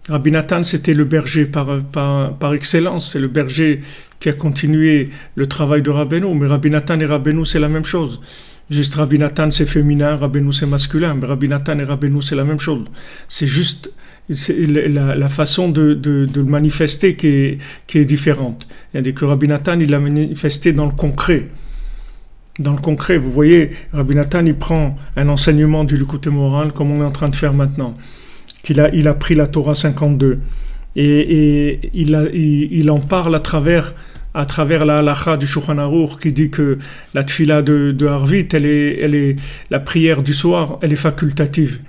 Rabbi Nathan, c'était le berger par excellence. C'est le berger qui a continué le travail de Rabbeinu. Mais Rabbi Nathan et Rabbeinu, c'est la même chose. Juste Rabbi Nathan, c'est féminin, Rabbeinu, c'est masculin. Mais Rabbi Nathan et Rabbeinu, c'est la même chose. C'est juste la façon de le manifester qui est différente. C'est-à-dire que Rabbi Nathan, il l'a manifesté dans le concret. Dans le concret, vous voyez, Rabbi Nathan, il prend un enseignement du Likutei Moharan, comme on est en train de faire maintenant. Il a pris la Torah 52. Et il en parle à travers la halacha du Shulchan Aruch qui dit que la tfila de Harvit, la prière du soir, elle est facultative.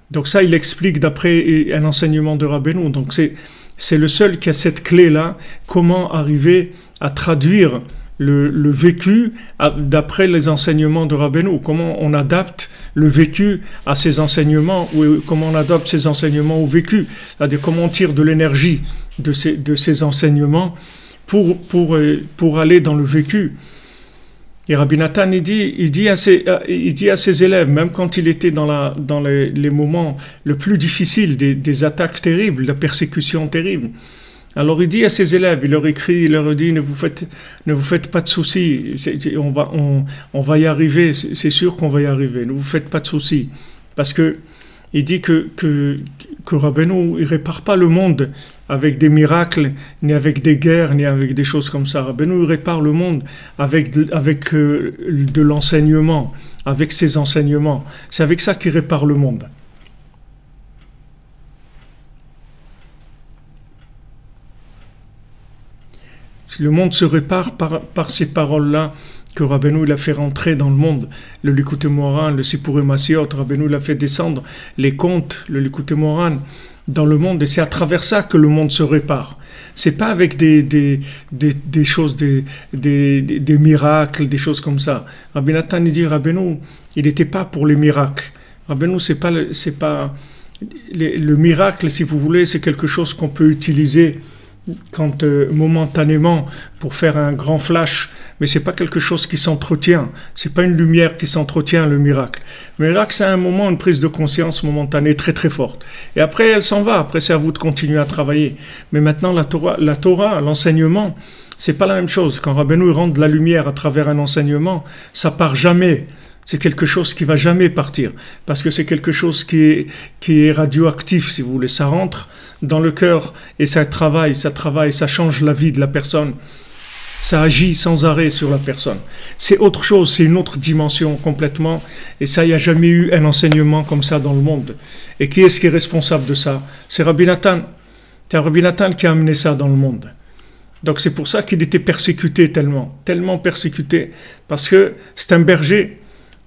Donc ça, il explique d'après un enseignement de Rabbeinu. Donc c'est le seul qui a cette clé-là, comment arriver à traduire le vécu d'après les enseignements de Rabbeinu, comment on adapte le vécu à ces enseignements, ou comment on adapte ces enseignements au vécu, c'est-à-dire comment on tire de l'énergie de ces enseignements pour aller dans le vécu. Et Rabbi Nathan, il dit à ses élèves, même quand il était dans les moments les plus difficiles, des attaques terribles, de persécutions terribles, alors il dit à ses élèves, il leur écrit, il leur dit, ne vous faites pas de soucis, on va y arriver, c'est sûr qu'on va y arriver, ne vous faites pas de soucis. Parce que il dit que Rabbeinu, il répare pas le monde avec des miracles, ni avec des guerres, ni avec des choses comme ça. Rabbeinu, il répare le monde avec de l'enseignement, avec ses enseignements. C'est avec ça qu'il répare le monde. Le monde se répare par ces paroles-là que Rabbeinu il a fait rentrer dans le monde. Le Likutei Moharan, le Sipurei Masiot, Rabbeinu il a fait descendre les contes, le Likutei Moharan dans le monde, et c'est à travers ça que le monde se répare. C'est pas avec des choses, des miracles, des choses comme ça. Rabbi Nathan il dit, Rabbeinu, il n'était pas pour les miracles. Rabbeinu, c'est pas le miracle, si vous voulez, c'est quelque chose qu'on peut utiliser quand momentanément pour faire un grand flash, mais c'est pas quelque chose qui s'entretient, c'est pas une lumière qui s'entretient, le miracle. Le miracle, c'est un moment, une prise de conscience momentanée très très forte, et après elle s'en va, après c'est à vous de continuer à travailler. Mais maintenant la Torah, l'enseignement, c'est pas la même chose. Quand Rabbeinu rend de la lumière à travers un enseignement, ça part jamais. C'est quelque chose qui va jamais partir, parce que c'est quelque chose qui est radioactif, si vous voulez. Ça rentre dans le cœur et ça travaille, ça change la vie de la personne. Ça agit sans arrêt sur la personne. C'est autre chose, c'est une autre dimension complètement. Et ça, il n'y a jamais eu un enseignement comme ça dans le monde. Et qui est-ce qui est responsable de ça? C'est Rabbi Nathan. C'est Rabbi Nathan qui a amené ça dans le monde. Donc c'est pour ça qu'il était persécuté tellement persécuté, parce que c'est un berger.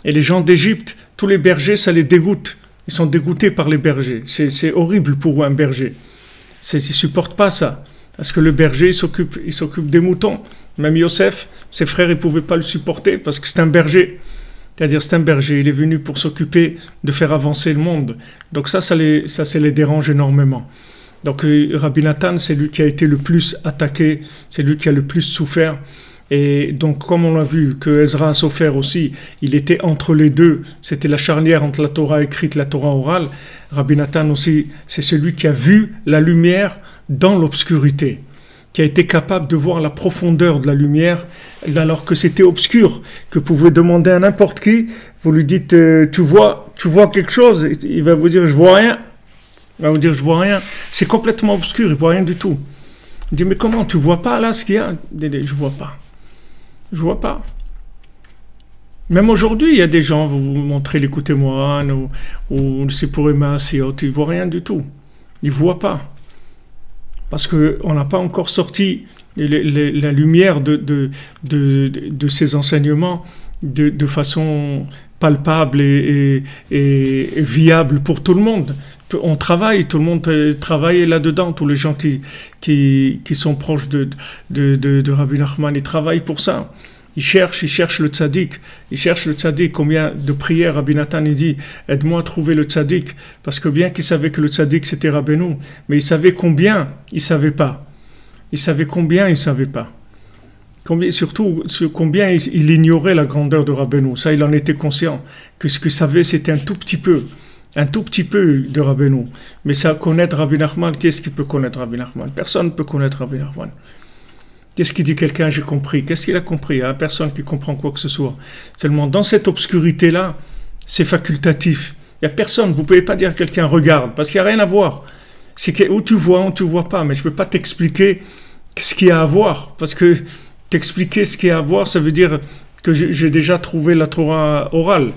Et les gens d'Égypte, tous les bergers, ça les dégoûte. Ils sont dégoûtés par les bergers. C'est horrible pour un berger. Ils ne supportent pas ça. Parce que le berger, il s'occupe des moutons. Même Yosef, ses frères, ils ne pouvaient pas le supporter parce que c'est un berger. C'est-à-dire, c'est un berger. Il est venu pour s'occuper de faire avancer le monde. Donc ça les dérange énormément. Donc Rabbi Nathan, c'est lui qui a été le plus attaqué. C'est lui qui a le plus souffert. Et donc, comme on l'a vu, que Ezra a souffert aussi, il était entre les deux. C'était la charnière entre la Torah écrite et la Torah orale. Rabbi Nathan aussi, c'est celui qui a vu la lumière dans l'obscurité, qui a été capable de voir la profondeur de la lumière, alors que c'était obscur, que vous pouvez demander à n'importe qui, vous lui dites, tu vois quelque chose, il va vous dire, je vois rien. Il va vous dire, je vois rien. C'est complètement obscur, il voit rien du tout. Il dit, mais comment, tu vois pas là ce qu'il y a? Je vois pas. Je vois pas. Même aujourd'hui, il y a des gens, vous montrez l'écoute témoin ou c'est pour Emma, c'est autre, ils ne voient rien du tout. Ils ne voient pas. Parce qu'on n'a pas encore sorti la lumière de ces enseignements de façon palpable et viable pour tout le monde. On travaille, tout le monde travaille là-dedans, tous les gens qui sont proches de Rabbi Nachman, ils travaillent pour ça. Ils cherchent le tzaddik. Ils cherchent le tzaddik. Combien de prières Rabbi Nathan il dit, aide-moi à trouver le tzaddik. Parce que bien qu'il savait que le tzaddik c'était Rabbeinu, mais il savait combien il savait pas. Il savait combien il savait pas. Surtout combien il ignorait la grandeur de Rabbeinu. Ça, il en était conscient. Que ce qu'il savait, c'était un tout petit peu de Rabbeinu. Mais ça, connaître Rabbi Nachman, qu'est-ce qui peut connaître Rabbi Nachman? Personne ne peut connaître Rabbi Nachman. Qu'est-ce qu'il dit quelqu'un, j'ai compris? Qu'est-ce qu'il a compris? Il n'y a personne qui comprend quoi que ce soit. Seulement, dans cette obscurité-là, c'est facultatif. Il n'y a personne, vous ne pouvez pas dire à quelqu'un, regarde, parce qu'il n'y a rien à voir. C'est où tu vois pas, mais je ne peux pas t'expliquer ce qu'il y a à voir. Parce que t'expliquer ce qu'il y a à voir, ça veut dire que j'ai déjà trouvé la Torah orale.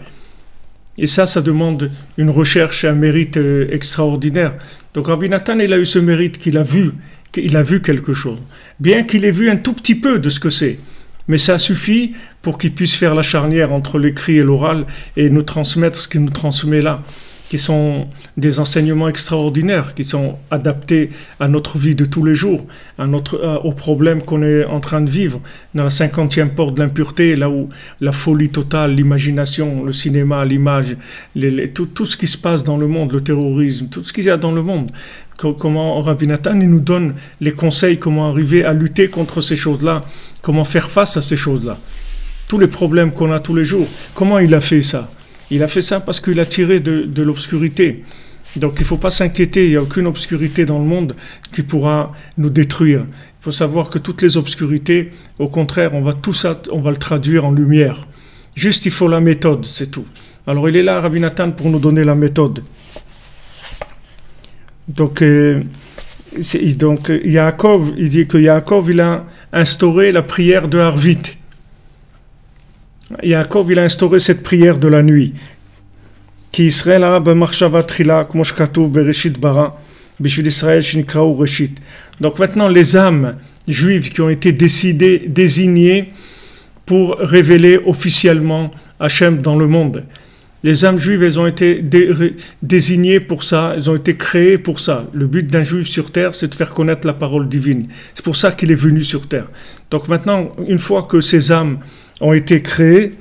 Et ça demande une recherche et un mérite extraordinaire. Donc Rabbi Nathan, il a eu ce mérite qu'il a vu quelque chose. Bien qu'il ait vu un tout petit peu de ce que c'est. Mais ça suffit pour qu'il puisse faire la charnière entre l'écrit et l'oral et nous transmettre ce qu'il nous transmet là, qui sont des enseignements extraordinaires, qui sont adaptés à notre vie de tous les jours, aux problèmes qu'on est en train de vivre, dans la 50e porte de l'impureté, là où la folie totale, l'imagination, le cinéma, l'image, tout ce qui se passe dans le monde, le terrorisme, tout ce qu'il y a dans le monde. Comment Rabbi Nathan il nous donne les conseils, comment arriver à lutter contre ces choses-là, comment faire face à ces choses-là. Tous les problèmes qu'on a tous les jours, comment il a fait ça? Il a fait ça parce qu'il a tiré de l'obscurité. Donc il ne faut pas s'inquiéter, il n'y a aucune obscurité dans le monde qui pourra nous détruire. Il faut savoir que toutes les obscurités, au contraire, on va le traduire en lumière. Juste il faut la méthode, c'est tout. Alors il est là, Rabbi Nathan, pour nous donner la méthode. Donc Yaakov, il dit que Yaakov, il a instauré la prière de Harvit. Yaakov, il a instauré cette prière de la nuit. Qui Israël arabe marshava trila, comme shkatuv bereshit bara, bishvil Israël shnikrau reshit. Donc maintenant, les âmes juives qui ont été désignées pour révéler officiellement Hachem dans le monde. Les âmes juives, elles ont été désignées pour ça, elles ont été créées pour ça. Le but d'un juif sur terre, c'est de faire connaître la parole divine. C'est pour ça qu'il est venu sur terre. Donc maintenant, une fois que ces âmes ont été créées,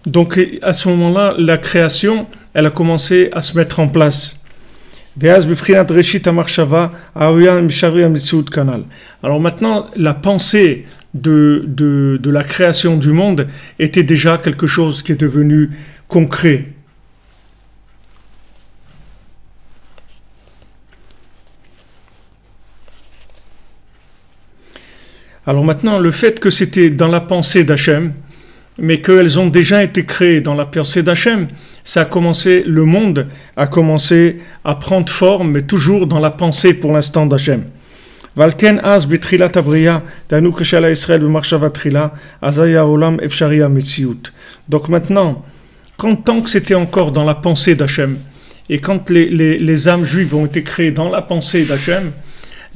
donc à ce moment-là, la création, elle a commencé à se mettre en place. Alors maintenant, la pensée de la création du monde était déjà quelque chose qui est devenu concret. Alors maintenant, le fait que c'était dans la pensée d'Hachem, mais qu'elles ont déjà été créées dans la pensée d'Hachem, le monde a commencé à prendre forme, mais toujours dans la pensée pour l'instant d'Hachem. Donc maintenant, tant que c'était encore dans la pensée d'Hachem, et quand les âmes juives ont été créées dans la pensée d'Hachem,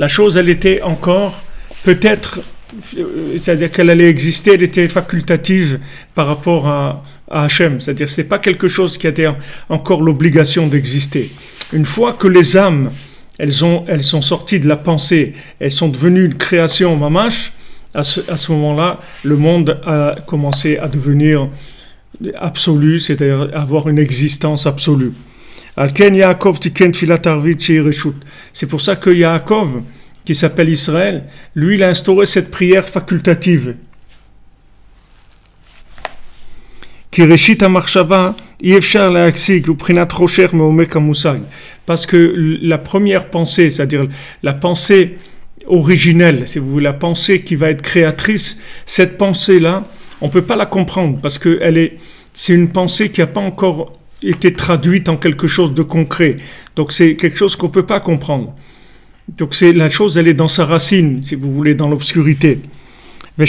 la chose, elle était encore peut-être, c'est-à-dire qu'elle allait exister, elle était facultative par rapport à Hachem. C'est-à-dire que ce n'est pas quelque chose qui avait encore l'obligation d'exister. Une fois que les âmes, elles sont sorties de la pensée, elles sont devenues une création mamash, à ce moment-là, le monde a commencé à devenir absolu, c'est-à-dire avoir une existence absolue. C'est pour ça que Yaakov, qui s'appelle Israël, lui, il a instauré cette prière facultative. Parce que la première pensée, c'est-à-dire la pensée originelle, si vous voulez, la pensée qui va être créatrice, cette pensée-là, on ne peut pas la comprendre parce que c'est une pensée qui n'a pas encore été traduite en quelque chose de concret. Donc c'est quelque chose qu'on ne peut pas comprendre. Donc la chose, elle est dans sa racine, si vous voulez, dans l'obscurité. Donc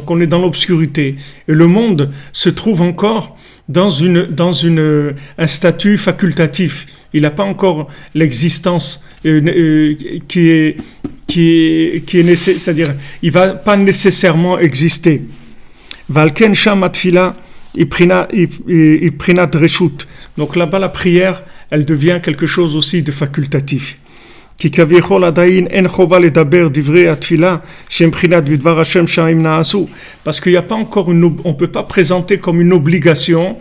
on est dans l'obscurité. Et le monde se trouve encore dans un statut facultatif. Il n'a pas encore l'existence qui est nécessaire, c'est-à-dire il ne va pas nécessairement exister. Valken sham atfila iprinat reshut. Donc là-bas la prière, elle devient quelque chose aussi de facultatif. Parce qu'il n'y a pas encore on peut pas présenter comme une obligation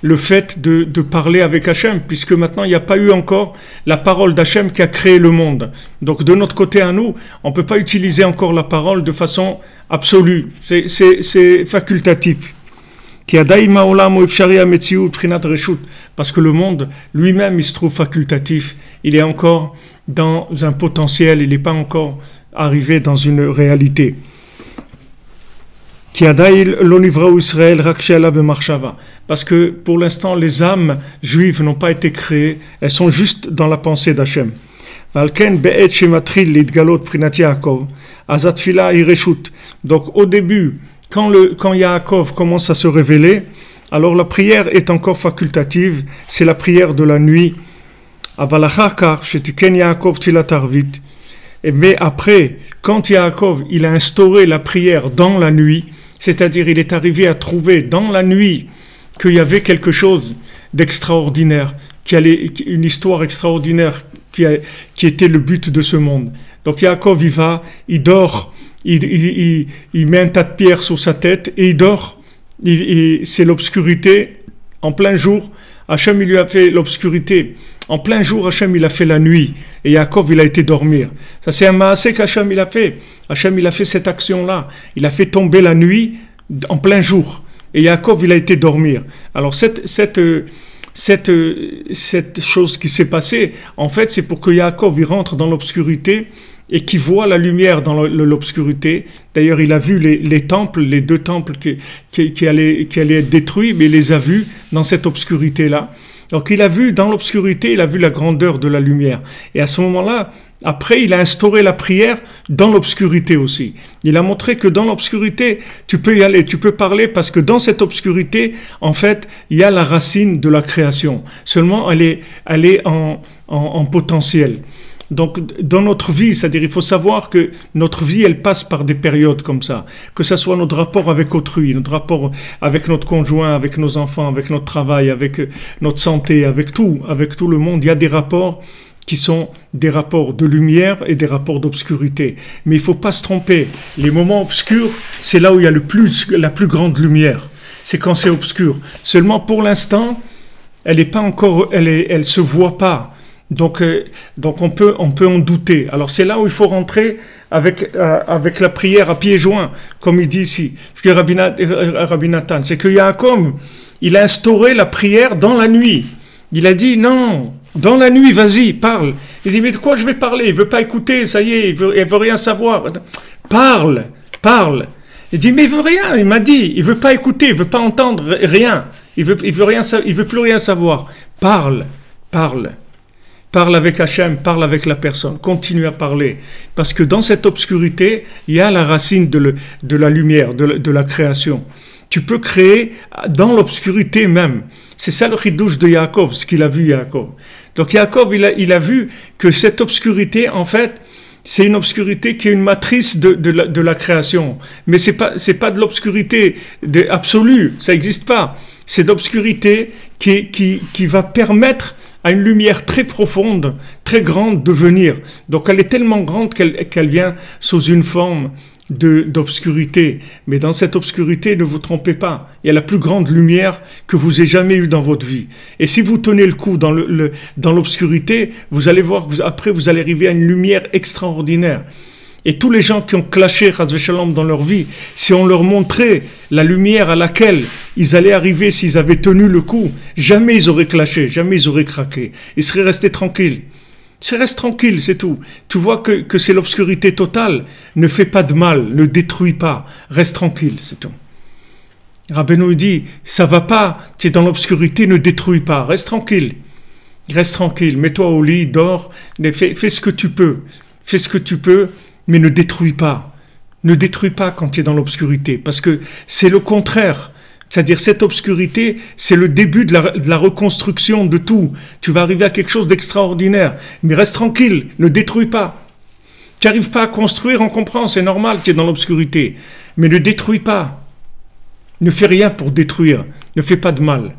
le fait de parler avec Hachem, puisque maintenant il n'y a pas eu encore la parole d'Hachem qui a créé le monde. Donc de notre côté à nous, on ne peut pas utiliser encore la parole de façon absolue, c'est facultatif. Parce que le monde lui-même, il se trouve facultatif, il est encore dans un potentiel, il n'est pas encore arrivé dans une réalité. Parce que pour l'instant, les âmes juives n'ont pas été créées, elles sont juste dans la pensée d'Hachem. Donc au début, quand Yaakov commence à se révéler, alors la prière est encore facultative, c'est la prière de la nuit. Mais après, quand Yaakov il a instauré la prière dans la nuit, c'est-à-dire il est arrivé à trouver dans la nuit qu'il y avait quelque chose d'extraordinaire, une histoire extraordinaire qui était le but de ce monde. Donc Yaakov il dort, il met un tas de pierres sur sa tête et il dort. C'est l'obscurité en plein jour. Hachem il lui a fait l'obscurité. En plein jour, Hachem il a fait la nuit et Yaakov il a été dormir. Ça c'est un maasé qu'Hachem il a fait. Hachem il a fait cette action-là. Il a fait tomber la nuit en plein jour et Yaakov il a été dormir. Alors cette chose qui s'est passée, en fait, c'est pour que Yaakov il rentre dans l'obscurité et qu'il voit la lumière dans l'obscurité. D'ailleurs, il a vu les temples, les deux temples qui allaient être détruits, mais il les a vus dans cette obscurité-là. Donc, il a vu dans l'obscurité, il a vu la grandeur de la lumière. Et à ce moment-là, après, il a instauré la prière dans l'obscurité aussi. Il a montré que dans l'obscurité, tu peux y aller, tu peux parler, parce que dans cette obscurité, en fait, il y a la racine de la création. Seulement, elle est en potentiel. Donc, dans notre vie, c'est-à-dire, il faut savoir que notre vie, elle passe par des périodes comme ça. Que ce soit notre rapport avec autrui, notre rapport avec notre conjoint, avec nos enfants, avec notre travail, avec notre santé, avec tout le monde, il y a des rapports qui sont des rapports de lumière et des rapports d'obscurité. Mais il ne faut pas se tromper. Les moments obscurs, c'est là où il y a la plus grande lumière. C'est quand c'est obscur. Seulement, pour l'instant, elle se voit pas. Donc on peut en douter. Alors c'est là où il faut rentrer avec la prière à pieds joints, comme il dit ici, Rabbi Nathan. C'est que Yaakov, il a instauré la prière dans la nuit. Il a dit non, dans la nuit, vas-y, parle. Il dit mais de quoi je vais parler? Il veut pas écouter, ça y est, il veut rien savoir. Parle. Il dit mais il veut rien. Il m'a dit, il veut pas écouter, il veut pas entendre rien. Il veut plus rien savoir. Parle. Parle avec Hachem, parle avec la personne, continue à parler. Parce que dans cette obscurité, il y a la racine de la lumière, de la création. Tu peux créer dans l'obscurité même. C'est ça le chidouche de Yaakov, ce qu'il a vu Yaakov. Donc Yaakov, il a vu que cette obscurité, en fait, c'est une obscurité qui est une matrice de la création. Mais c'est pas de l'obscurité absolue, ça n'existe pas. C'est d'obscurité qui va permettre à une lumière très profonde, très grande de venir. Donc elle est tellement grande qu'elle vient sous une forme d'obscurité. Mais dans cette obscurité, ne vous trompez pas, il y a la plus grande lumière que vous ayez jamais eue dans votre vie. Et si vous tenez le coup dans l'obscurité, vous allez voir, après vous allez arriver à une lumière extraordinaire. Et tous les gens qui ont clashé Chas v'Shalom dans leur vie, si on leur montrait la lumière à laquelle ils allaient arriver s'ils avaient tenu le coup, jamais ils auraient clashé, jamais ils auraient craqué. Ils seraient restés tranquilles. Reste tranquille, c'est tout. Tu vois que c'est l'obscurité totale. Ne fais pas de mal, ne détruis pas. Reste tranquille, c'est tout. Rabbeinu dit, ça va pas, tu es dans l'obscurité, ne détruis pas. Reste tranquille. Reste tranquille, mets-toi au lit, dors, fais ce que tu peux. Fais ce que tu peux, mais ne détruis pas. Ne détruis pas quand tu es dans l'obscurité, parce que c'est le contraire. C'est-à-dire cette obscurité, c'est le début de la reconstruction de tout. Tu vas arriver à quelque chose d'extraordinaire. Mais reste tranquille, ne détruis pas. Tu n'arrives pas à construire, on comprend, c'est normal, tu es dans l'obscurité. Mais ne détruis pas. Ne fais rien pour détruire. Ne fais pas de mal.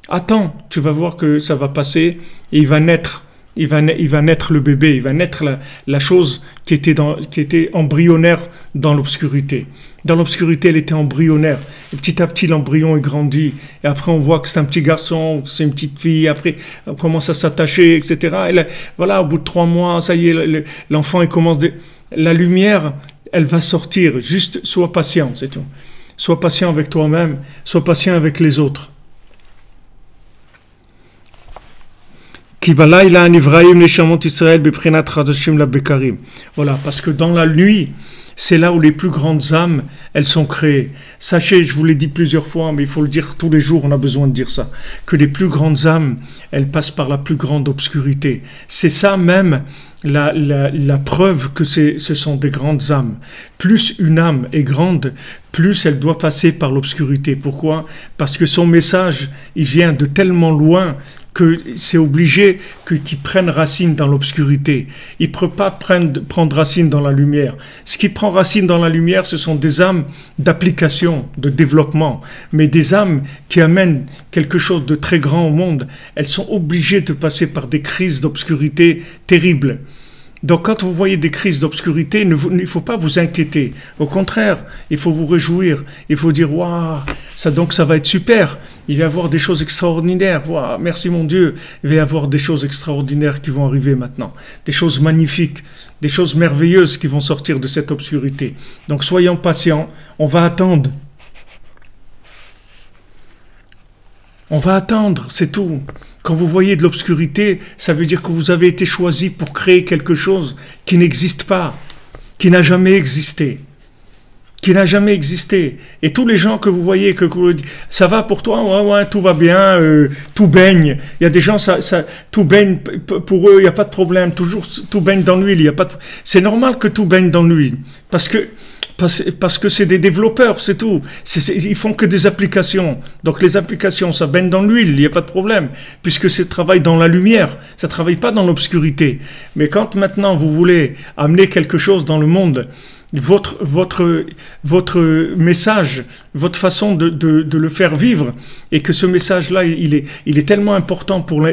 Attends, tu vas voir que ça va passer et il va naître. Il va naître le bébé, il va naître la chose qui était embryonnaire dans l'obscurité. Dans l'obscurité, elle était embryonnaire. Et petit à petit, l'embryon est grandi. Et après, on voit que c'est un petit garçon, c'est une petite fille. Après, on commence à s'attacher, etc. Et là, voilà, au bout de 3 mois, ça y est, l'enfant, il commence... La lumière, elle va sortir. Juste, sois patient, c'est tout. Sois patient avec toi-même, sois patient avec les autres. Voilà, parce que dans la nuit, c'est là où les plus grandes âmes, elles sont créées. Sachez, je vous l'ai dit plusieurs fois, mais il faut le dire tous les jours, on a besoin de dire ça, que les plus grandes âmes, elles passent par la plus grande obscurité. C'est ça même la preuve que ce sont des grandes âmes. Plus une âme est grande, plus elle doit passer par l'obscurité. Pourquoi? Parce que son message, il vient de tellement loin que c'est obligé qu'ils prennent racine dans l'obscurité. Ils ne peuvent pas prendre racine dans la lumière. Ce qui prend racine dans la lumière, ce sont des âmes d'application, de développement. Mais des âmes qui amènent quelque chose de très grand au monde, elles sont obligées de passer par des crises d'obscurité terribles. Donc quand vous voyez des crises d'obscurité, il ne faut pas vous inquiéter. Au contraire, il faut vous réjouir. Il faut dire, waouh, donc ça va être super. Il va y avoir des choses extraordinaires. Waouh, merci mon Dieu. Il va y avoir des choses extraordinaires qui vont arriver maintenant. Des choses magnifiques, des choses merveilleuses qui vont sortir de cette obscurité. Donc soyons patients, on va attendre. On va attendre, c'est tout. Quand vous voyez de l'obscurité, ça veut dire que vous avez été choisi pour créer quelque chose qui n'existe pas, qui n'a jamais existé. Qui n'a jamais existé. Et tous les gens que vous voyez, ça va pour toi, ouais, tout va bien, tout baigne. Il y a des gens, tout baigne, pour eux, il n'y a pas de problème. Toujours, tout baigne dans l'huile. C'est normal que tout baigne dans l'huile. Parce que c'est des développeurs, c'est tout. Ils font que des applications. Donc les applications, ça baigne dans l'huile, il n'y a pas de problème. Puisque ça travaille dans la lumière, ça ne travaille pas dans l'obscurité. Mais quand maintenant vous voulez amener quelque chose dans le monde, votre message, votre façon de le faire vivre, et que ce message-là, il est tellement important pour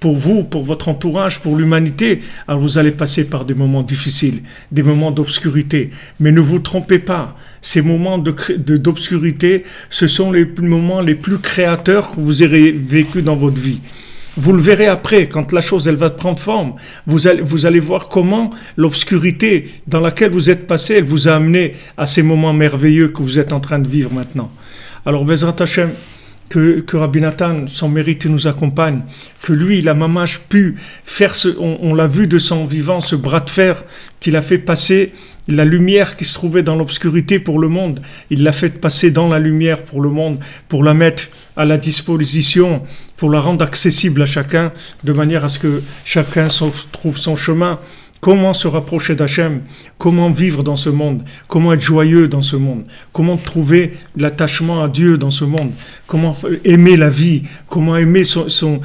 vous, pour votre entourage, pour l'humanité, alors vous allez passer par des moments difficiles, des moments d'obscurité. Mais ne vous trompez pas, ces moments d'obscurité, ce sont les moments les plus créateurs que vous aurez vécu dans votre vie. Vous le verrez après, quand la chose elle va prendre forme, vous allez voir comment l'obscurité dans laquelle vous êtes passé, elle vous a amené à ces moments merveilleux que vous êtes en train de vivre maintenant. Alors, Bezrat Hashem, que Rabbi Nathan, son mérite nous accompagne, que lui, il a mamash pu faire on l'a vu de son vivant, ce bras de fer qu'il a fait passer, la lumière qui se trouvait dans l'obscurité pour le monde, il l'a fait passer dans la lumière pour le monde, pour la mettre à la disposition, pour la rendre accessible à chacun, de manière à ce que chacun trouve son chemin Comment se rapprocher d'Hachem? Comment vivre dans ce monde? Comment être joyeux dans ce monde? Comment trouver l'attachement à Dieu dans ce monde? Comment aimer la vie? Comment aimer son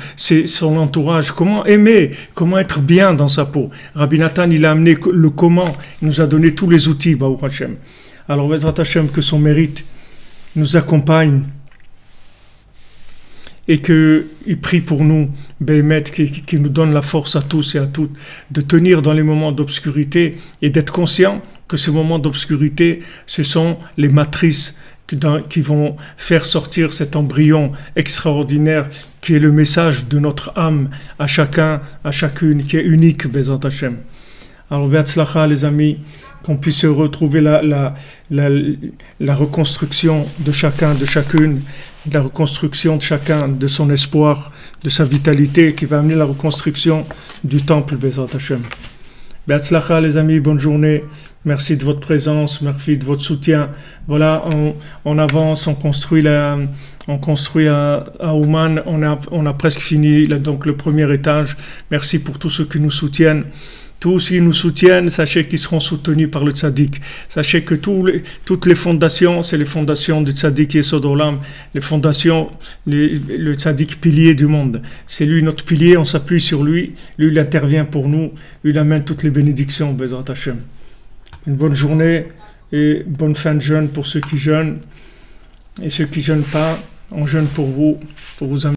entourage? Comment aimer? Comment être bien dans sa peau? Rabbi Nathan, il a amené le comment. Il nous a donné tous les outils, Baruch Hashem. Alors, Bezrat Hashem, que son mérite nous accompagne et qu'il prie pour nous, Béhémet, qui nous donne la force à tous et à toutes de tenir dans les moments d'obscurité et d'être conscient que ces moments d'obscurité, ce sont les matrices qui vont faire sortir cet embryon extraordinaire qui est le message de notre âme à chacun, à chacune, qui est unique, Bezrat Hashem. Alors, Be'atzlacha, les amis, qu'on puisse retrouver la reconstruction de chacun, de chacune, la reconstruction de chacun, de son espoir, de sa vitalité, qui va amener la reconstruction du temple, Bezrat Hashem. Be'atzlacha, les amis, bonne journée. Merci de votre présence, merci de votre soutien. Voilà, on avance, on construit à Ouman, on a presque fini donc le premier étage. Merci pour tous ceux qui nous soutiennent. Tous qui nous soutiennent, sachez qu'ils seront soutenus par le tzaddik. Sachez que toutes les fondations, c'est les fondations du tzaddik Yesod Olam, les fondations, le tzaddik pilier du monde. C'est lui notre pilier, on s'appuie sur lui. Lui, il intervient pour nous. Lui, il amène toutes les bénédictions, Bezrat Hashem. Une bonne journée et bonne fin de jeûne pour ceux qui jeûnent. Et ceux qui ne jeûnent pas, on jeûne pour vous amener.